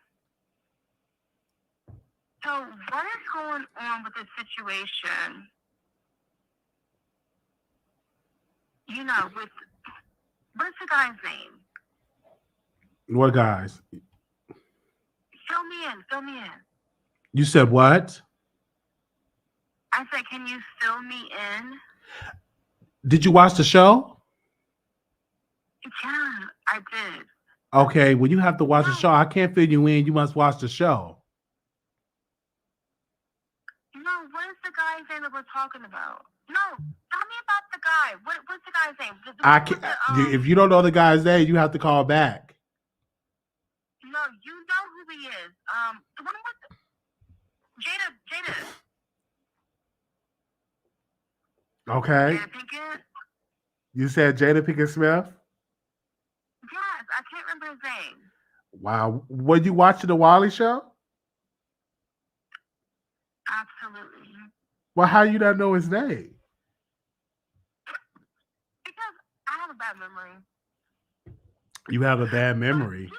So what is going on with this situation? You know, with what's the guy's name? What guys? Fill me in. Fill me in. You said what? I said, can you fill me in? Did you watch the show? Yeah, I did. Okay, well, you have to watch the show. I can't fill you in. You must watch the show. No, what is the guy's name that we're talking about? No, tell me about the guy. What's the guy's name? I can't. If you don't know the guy's name, you have to call back. No, you know who he is. The one with Jada. Okay. Jada Pinkett? You said Jada Pinkett Smith? Yes, I can't remember his name. Wow. Were you watching the Wiley Show? Absolutely. Well, how you not know his name? Because I have a bad memory. You have a bad memory. You know,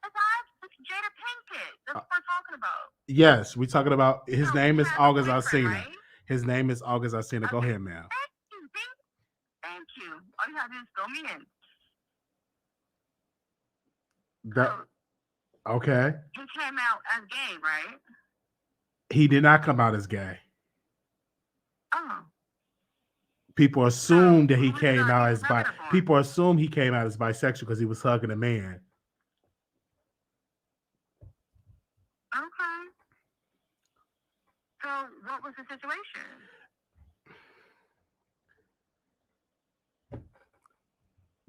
the guy with Jada Pinkett. That's what we're talking about. Yes, we're talking about his name is August Alsina. Right? His name is August Alsina. Go ahead, ma'am. Thank you. All you have to do is fill me in. Okay. He came out as gay, right? He did not come out as gay. Oh. People assume that he came out as people assume he came out as bisexual because he was hugging a man. Okay. So what was the situation?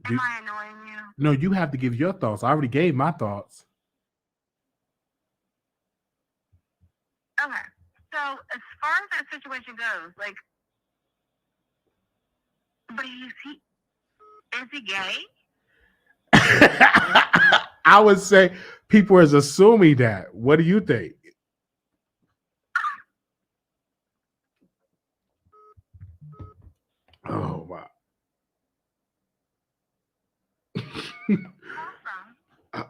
Do- Am I annoying you? no, you have to give your thoughts. I already gave my thoughts. Okay. So as far as that situation goes, like, but is he gay? I would say people is assuming that. What do you think? Oh wow. Awesome.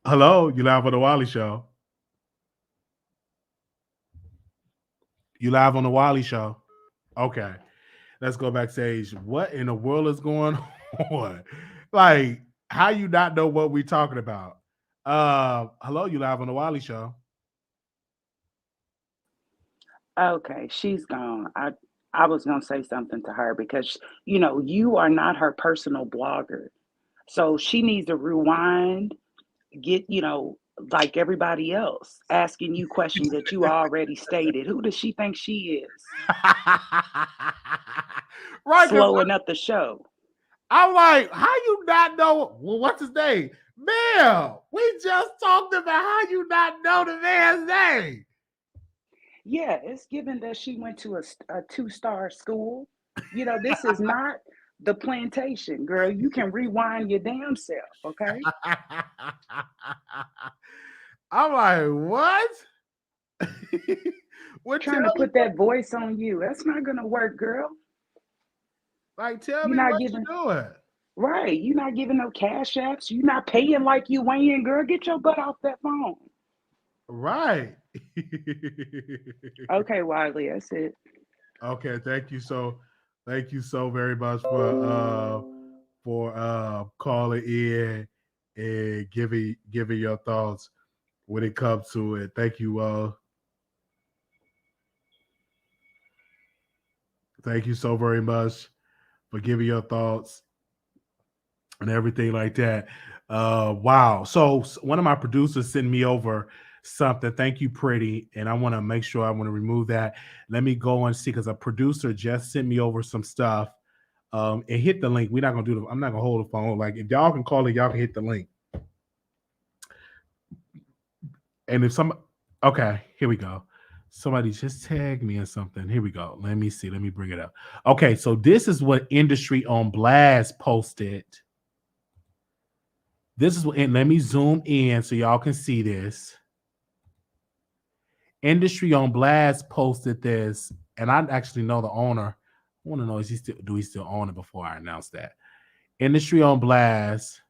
Hello, you live on the Wiley Show. You live on the Wiley Show. Okay. Let's go backstage. What in the world is going on? Like, how you not know what we talking about? Hello, you live on the Wiley Show. Okay, she's gone. I was gonna say something to her because you are not her personal blogger. So she needs to rewind, get, like everybody else, asking you questions that you already stated. Who does she think she is? Right, because Slowing up the show. I'm like, how you not know? Well, what's his name? Mel, we just talked about how you not know the man's name. Yeah, it's given that she went to a two-star school. This is not the plantation, girl. You can rewind your damn self, okay? I'm like, what? What Trying to tell me put what? that voice on you. That's not gonna work, girl. Like, tell You're me not what you giving doing. right. You're not giving no cash apps. You're not paying like you weighing, girl. Get your butt off that phone. Right. Okay, Wiley, that's it. Okay, thank you so very much for calling in and giving your thoughts when it comes to it. Thank you thank you so very much for giving your thoughts and everything like that. Wow. So one of my producers sent me over something. Thank you, Pretty. And I want to make sure I want to remove that. Let me go and see because a producer just sent me over some stuff. And hit the link. We're not gonna do the. I'm not gonna hold the phone. Like if y'all can call it, y'all can hit the link. And if some, okay, here we go. Somebody just tagged me or something. Here we go. Let me see. Let me bring it up. Okay, so this is what Industry on Blast posted. This is what, and let me zoom in so y'all can see this. Industry on Blast posted this, and I actually know the owner. I want to know do he still own it before I announce that? Industry on Blast.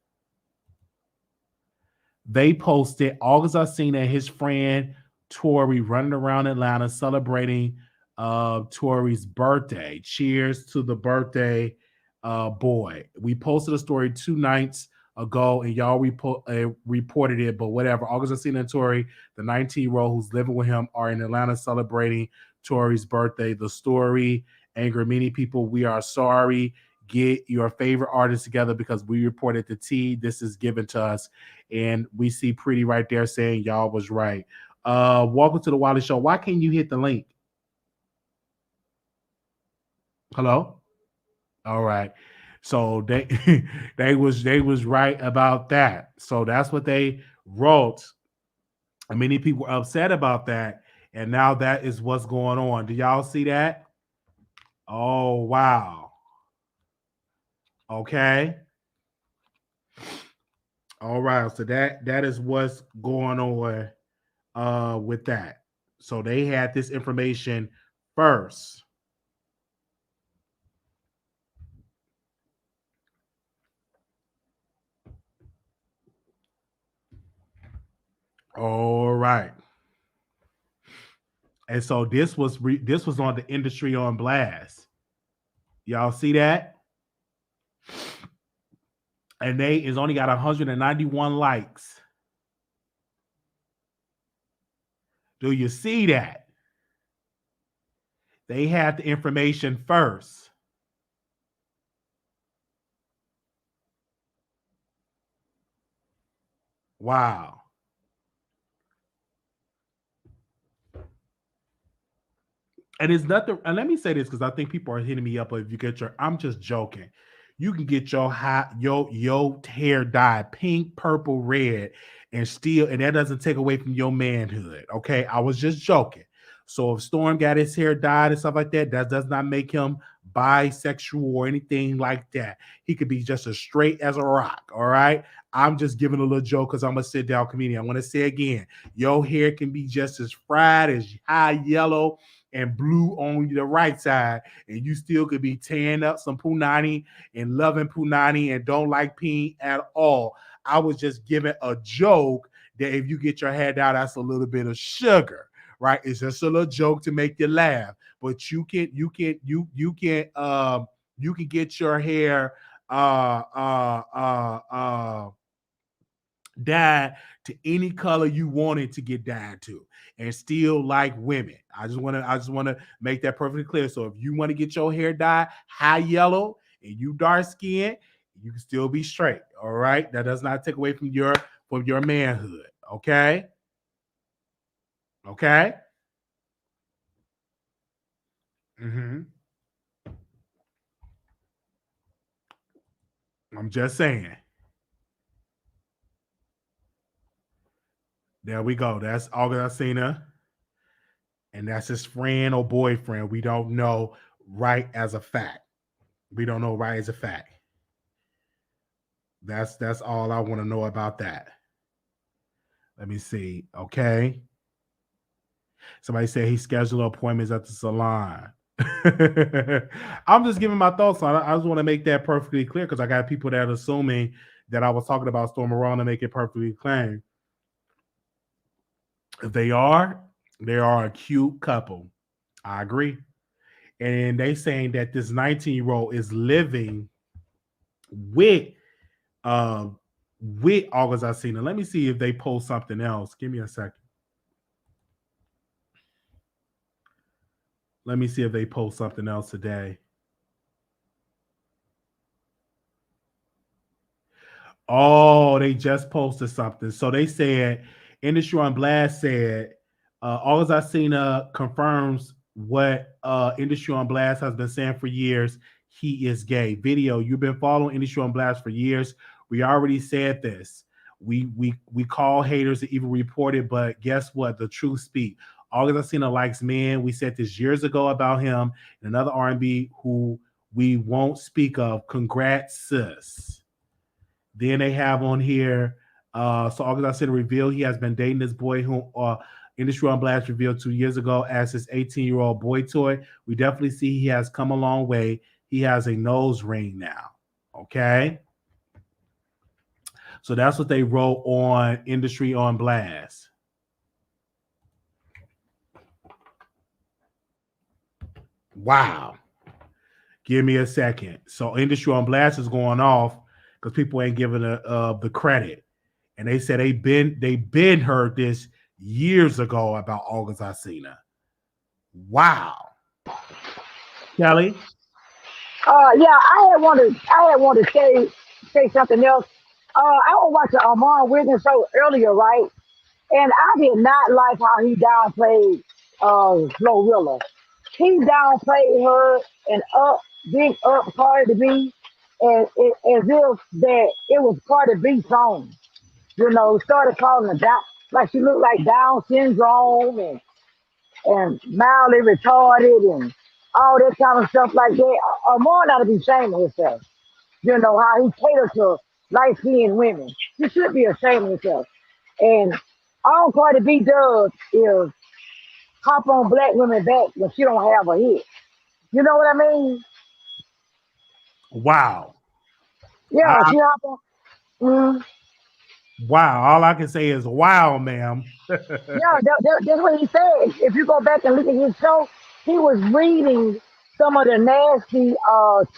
They posted August Alsina and his friend Tori running around Atlanta celebrating Tori's birthday. Cheers to the birthday boy. We posted a story 2 nights ago and y'all reported it, but whatever. August Alsina and Tori, the 19-year-old who's living with him, are in Atlanta celebrating Tori's birthday. The story angered many people. We are sorry. Get your favorite artists together because we reported the tea. This is given to us. And we see Pretty right there saying y'all was right. Welcome to the Wiley Show. Why can't you hit the link? Hello? All right. So they they was right about that. So that's what they wrote. And many people were upset about that. And now that is what's going on. Do y'all see that? Oh wow. Okay. All right. So that is what's going on with that. So they had this information first. All right. And so this was on the Industry on Blast. Y'all see that? And they is only got 191 likes. Do you see that? They had the information first. Wow. And it's nothing. And let me say this because I think people are hitting me up. If you get your, I'm just joking. You can get your hair dyed pink, purple, red, and still, and that doesn't take away from your manhood. Okay, I was just joking. So if Storm got his hair dyed and stuff like that, that does not make him bisexual or anything like that. He could be just as straight as a rock. All right. I'm just giving a little joke because I'm a sit down comedian. I want to say again, your hair can be just as fried as high yellow and blue on the right side, and you still could be tearing up some punani and loving punani and don't like peen at all. I was just giving a joke that if you get your hair down, that's a little bit of sugar, right? It's just a little joke to make you laugh. But you can get your hair uh uh uh uh dyed to any color you want it to get dyed to and still like women. I just want to make that perfectly clear. So if you want to get your hair dyed high yellow and you dark skin, you can still be straight. All right. That does not take away from your manhood. Okay. Okay. Mm-hmm. I'm just saying. There we go. That's Alsina, and that's his friend or boyfriend. We don't know right as a fact. We don't know right as a fact. That's all I want to know about that. Let me see. Okay. Somebody said he scheduled appointments at the salon. I'm just giving my thoughts on it. I just want to make that perfectly clear because I got people that are assuming that I was talking about Storm around to make it perfectly clear. If they are a cute couple. I agree. And they saying that this 19-year-old is living with uh with August Alsina. Let me see if they post something else. Give me a second. Let me see if they post something else today. Oh, they just posted something. So they said Industry on Blast said August Alsina confirms what Industry on Blast has been saying for years. He is gay. Video, you've been following Industry on Blast for years. We already said this. We call haters to even report it, but guess what? The truth speak. August Alsina likes men. We said this years ago about him and another R&B who we won't speak of. Congrats, sis. Then they have on here, so August Alsina revealed he has been dating this boy who Industry on Blast revealed 2 years ago as his 18-year-old boy toy. We definitely see he has come a long way. He has a nose ring now. Okay. So that's what they wrote on Industry on Blast. Wow. Give me a second. So Industry on Blast is going off because people ain't giving the credit. And they said they been heard this years ago about August Alsina. Wow. Kelly? Yeah, I had wanted to say something else. I was watching Armand Wiggins show earlier, right? And I did not like how he downplayed Glorilla. He downplayed her and big up Cardi B, and as if that it was Cardi B song. Started calling her down like she looked like Down syndrome and mildly retarded and all that kind of stuff like that. Armand ought to be ashamed of himself. How he caters to light skinned women. He should be ashamed of himself. And all Cardi B does is hop on black women back when she don't have a hit. You know what I mean? Wow. Yeah, she hop on. Mm, Wow. All I can say is wow, ma'am. yeah, that's what he said. If you go back and look at his show, he was reading some of the nasty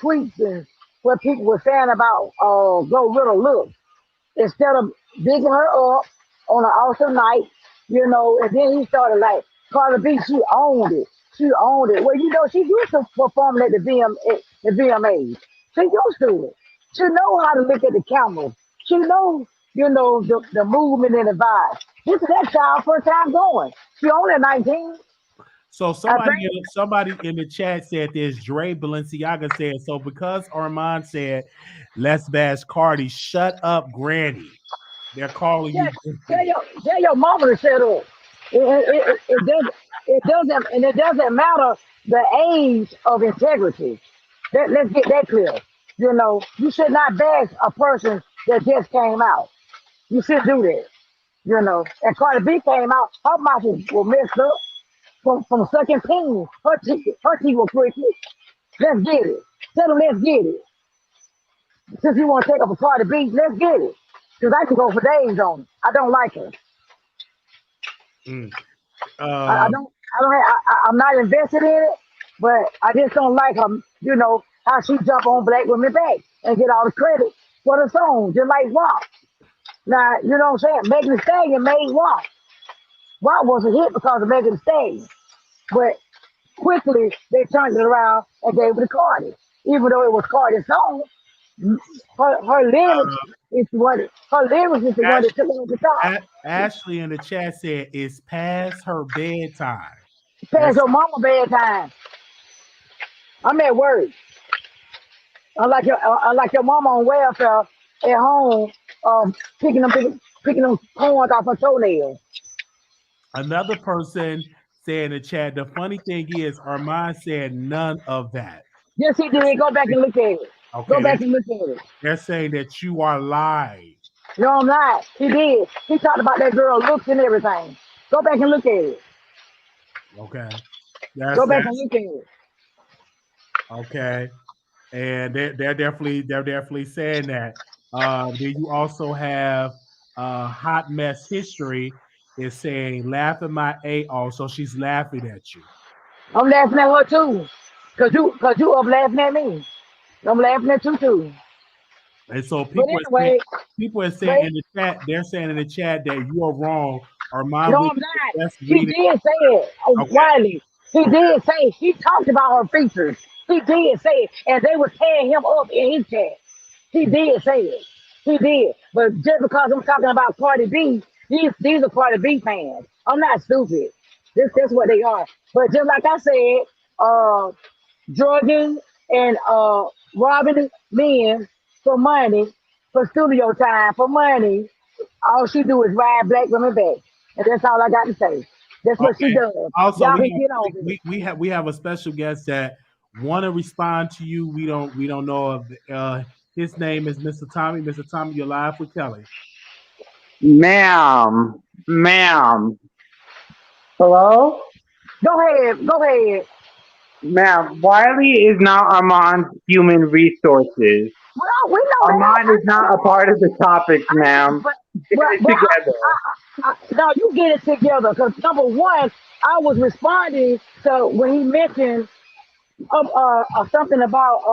tweets and what people were saying about Glorilla looks. Instead of bigging her up on an awesome night, and then he started like, Carla B, she owned it. She owned it. Well, she used to perform at the VMAs. She used to it. She know how to look at the cameras. She knows, the movement and the vibe. This is that child first time going. She only 19. So I think somebody in the chat said this. Dre Balenciaga said so because Armand said, "Let's bash Cardi." Shut up, Granny. They're calling tell, you Granny. tell your mama to shut up. It doesn't matter the age of integrity. Let's get that clear. You know, you should not bash a person that just came out. You should do that. You know, and Cardi B came out, her mouth was messed up from sucking pins. Her teeth were crooked. Let's get it. Tell them let's get it. Since you want to take up a Cardi B, let's get it. Because I can go for days on it. I don't like her. Mm. I don't. I'm not invested in it, but I just don't like her. You know how she jump on black women back and get all the credit for the song, just like WAP. Now you know what I'm saying. Megan Thee Stallion made WAP. WAP was a hit because of Megan Thee Stallion, but quickly they turned it around and gave it to Cardi, even though it was Cardi's song. Her lyrics is the one that took it to the top. Ashley in the chat said it's past her bedtime. Past your mama bedtime. I'm at work. Unlike your mama on welfare at home, picking them corns off her toenails. Another person said in the chat, the funny thing is Armand said none of that. Yes, he did. Go back and look at it. Okay, Go back and look at it. They're saying that you are lying. No, I'm not. He did. He talked about that girl looks and everything. Go back and look at it. Okay. Go back and look at it. Okay. And they're definitely saying that. Then you also have Hot Mess History is saying laugh at my A so she's laughing at you. I'm laughing at her too. Cause you up laughing at me. I'm laughing at you too. And so people are saying in the chat, they're saying in the chat that you are wrong. Armand, no, I'm not. He did say it. Okay. Wiley. He did say he talked about her features. He did say it, and they were tearing him up in his chat. He did say it. He did. But just because I'm talking about Cardi B, these are Cardi B fans. I'm not stupid. That's what they are. But just like I said, drugging and robbing men for money, for studio time, for money. All she do is ride black women back, and that's all I got to say. That's what she does. Also, y'all can get on it. We have a special guest that want to respond to you. We don't know if his name is Mr. Tommy. Mr. Tommy, you're live with Kelly. Ma'am. Hello? Go ahead. Ma'am, Wiley is not Armand's human resources. Well, we know Armand is not a part of the topic, ma'am. Get it together. No, you get it together. Because number one, I was responding to when he mentioned something about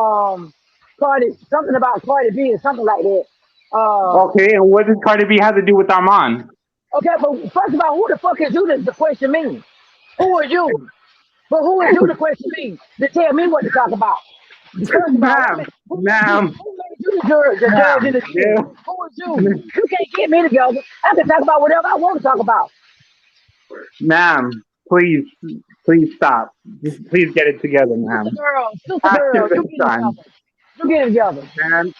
Cardi B or something like that. Okay, and what does Cardi B have to do with Armand? Okay, but first of all, who the fuck is you to question me? Who are you? But who is you to question me to tell me what to talk about? Ma'am. Who made you the judge in the case? Who is you? You can't get me together. I can talk about whatever I want to talk about. Ma'am, please stop. Just please get it together, ma'am. Super girl, you get it together. Ma'am,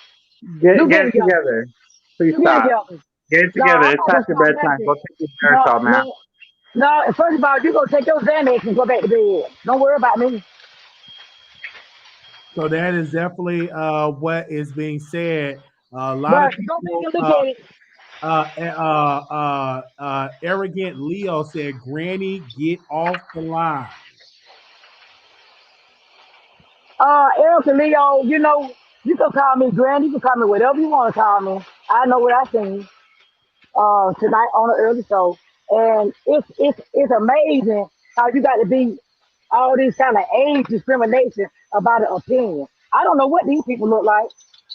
get it together. Please stop. Get it together. It's past your bedtime. Go take your shirt off, ma'am. No, first of all, you go take your Xanax and go back to bed. Don't worry about me. So that is definitely what is being said. A lot of people, arrogant Leo said, "Granny, get off the line." Eric and Leo, you know, you can call me Granny. You can call me whatever you want to call me. I know what I seen tonight on the early show. And it's amazing how you got to be all this kind of age discrimination about an opinion. I don't know what these people look like.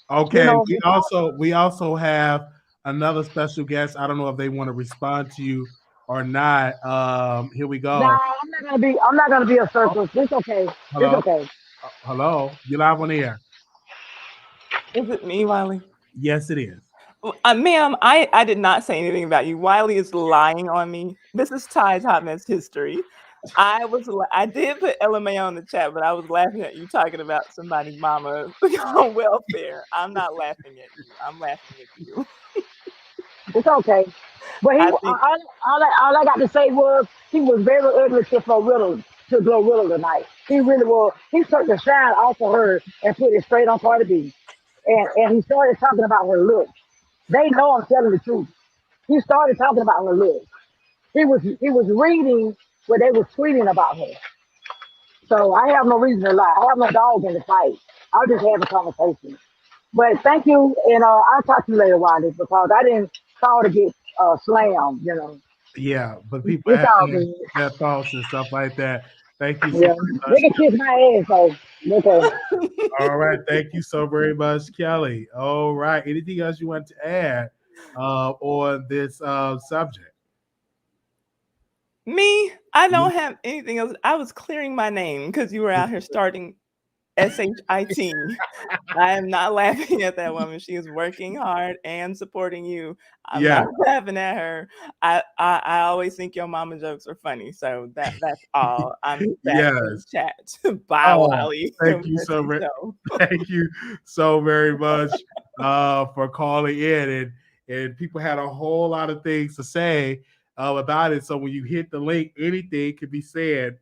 Okay, you know, we also have another special guest. I don't know if they want to respond to you or not. Here we go. Nah, I'm not gonna be a circus. It's okay. Hello? It's okay. Hello, you live on the air. Is it me, Wiley? Yes, it is. Ma'am, I did not say anything about you. Wiley is lying on me. This is Ty's Hot Mess History. I did put LMA on the chat, but I was laughing at you talking about somebody's mama on welfare. I'm not laughing at you. I'm laughing at you. It's okay. But I think all I got to say was he was very ugly to Glorilla tonight. He really was. He took the shine off of her and put it straight on Cardi B. And he started talking about her looks. They know I'm telling the truth. He started talking about her looks. He was reading what they was tweeting about her. So I have no reason to lie. I have no dog in the fight. I'll just have a conversation. But thank you, and I'll talk to you later, Wanda, because I didn't call to get slammed. Yeah, but people It's have all good. their thoughts and stuff like that. Thank you so Yeah, very they much. can kiss my ass, so okay. All right, thank you so very much, Kelly. All right, anything else you want to add on this subject? me, I don't have anything else. I was clearing my name because you were out here starting SHIT. I am not laughing at that woman. She is working hard and supporting you. I'm Yeah. not laughing at her. I always think your mama jokes are funny. So that's all. I'm back in the Yes. chat. Bye, Oh, Wiley. thank you so Mercy very, show. thank you so very much for calling in, and people had a whole lot of things to say about it. So when you hit the link, anything can be said.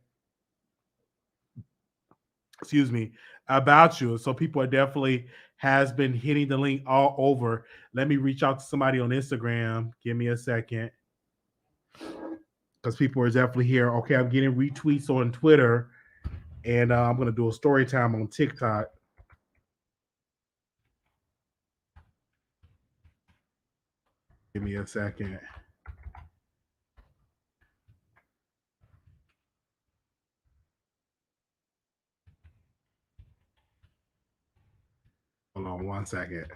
Excuse me, about you. So people are definitely has been hitting the link all over. Let me reach out to somebody on Instagram. Give me a second. Because people are definitely here. Okay, I'm getting retweets on Twitter, and I'm gonna do a story time on TikTok. Give me a second. Hold on one second.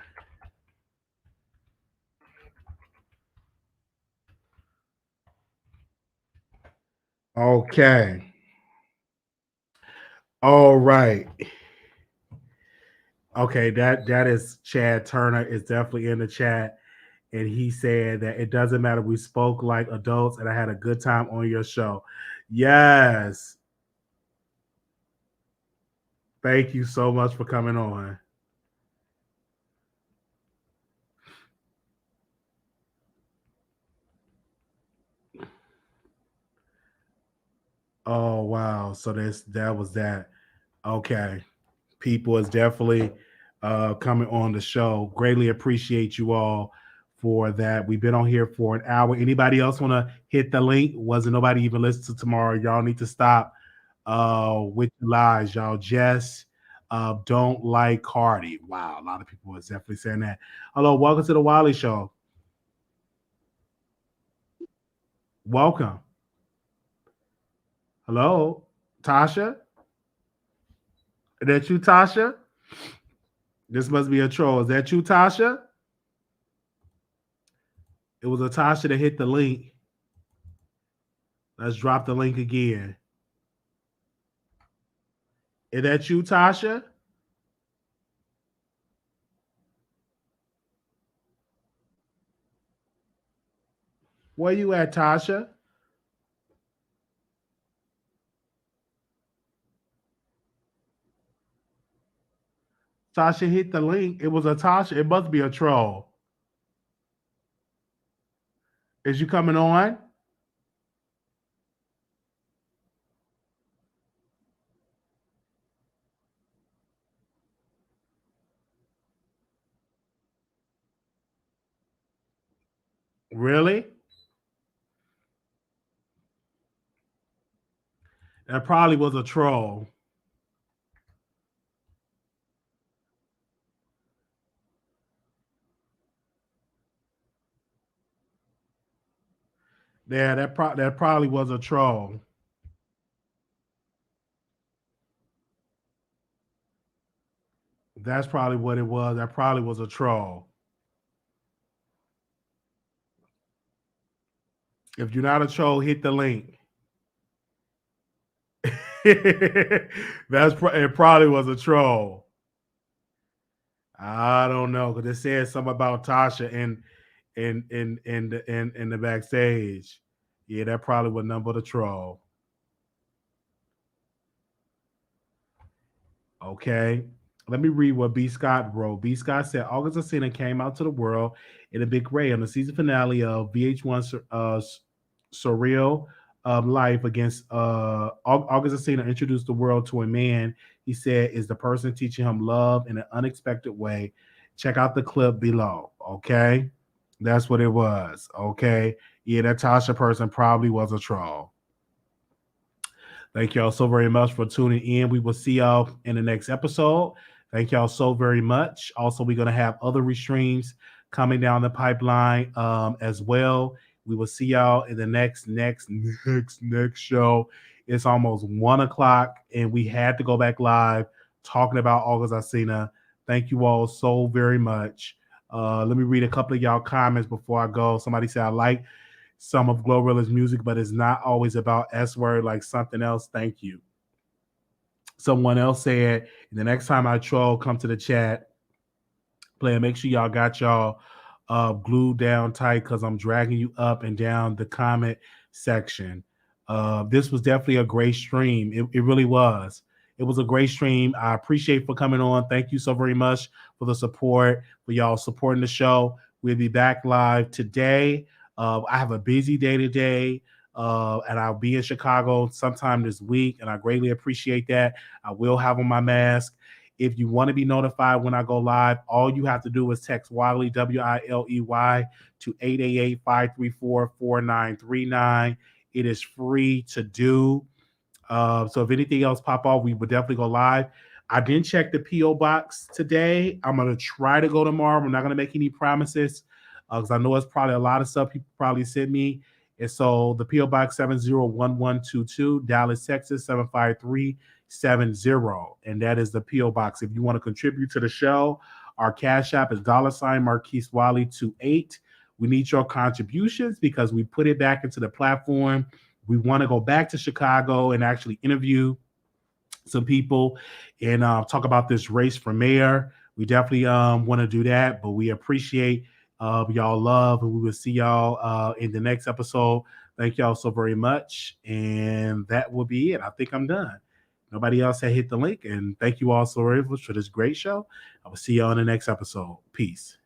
Okay. All right. Okay, that is Chad Turner is definitely in the chat. And he said that it doesn't matter. We spoke like adults and I had a good time on your show. Yes. Thank you so much for coming on. Oh wow. So that was that. Okay. People is definitely coming on the show. Greatly appreciate you all for that. We've been on here for an hour. Anybody else want to hit the link? Wasn't nobody even listening to tomorrow. Y'all need to stop with your lies, y'all. Jess don't like Cardi. Wow, a lot of people is definitely saying that. Hello, welcome to the Wiley Show. Welcome. Hello, Tasha. Is that you, Tasha? This must be a troll. Is that you, Tasha? It was a Tasha that hit the link. Let's drop the link again. Is that you, Tasha? Where you at, Tasha? Tasha hit the link. It was a Tasha. It must be a troll. Is you coming on? Really? That probably was a troll. Yeah, that probably was a troll. That's probably what it was. That probably was a troll. If you're not a troll, hit the link. It probably was a troll. I don't know because it said something about Tasha in the backstage. Yeah, that probably was nothing but a troll. Okay. Let me read what B. Scott wrote. B. Scott said August Alsina came out to the world in a big way on the season finale of VH1 Surreal Life against August Alsina introduced the world to a man he said is the person teaching him love in an unexpected way. Check out the clip below. Okay. That's what it was. Okay. Yeah, that Tasha person probably was a troll. Thank y'all so very much for tuning in. We will see y'all in the next episode. Thank y'all so very much. Also, we're going to have other restreams coming down the pipeline as well. We will see y'all in the next show. It's almost 1:00, and we had to go back live talking about August Alsina. Thank you all so very much. Let me read a couple of y'all comments before I go. Somebody said, I like some of Glorilla's music, but it's not always about S word, like something else. Thank you. Someone else said, the next time I troll, come to the chat. Player, make sure y'all got y'all glued down tight because I'm dragging you up and down the comment section. This was definitely a great stream. It really was. It was a great stream. I appreciate for coming on. Thank you so very much for the support, for y'all supporting the show. We'll be back live today. I have a busy day today, and I'll be in Chicago sometime this week, and I greatly appreciate that. I will have on my mask. If you want to be notified when I go live, all you have to do is text Wiley, Wiley, to 888-534-4939. It is free to do. So if anything else pop off, we would definitely go live. I didn't check the P.O. box today. I'm going to try to go tomorrow. I'm not going to make any promises because I know it's probably a lot of stuff people probably sent me. And so the P.O. Box 701122, Dallas, Texas 75370. And that is the P.O. Box. If you want to contribute to the show, our Cash App is $Marquise Wiley 28. We need your contributions because we put it back into the platform. We want to go back to Chicago and actually interview some people and talk about this race for mayor. We definitely want to do that, but we appreciate y'all love, and we will see y'all in the next episode. Thank y'all so very much, and that will be it. I think I'm done. Nobody else had hit the link, and thank you all so very much for this great show. I will see y'all in the next episode. Peace.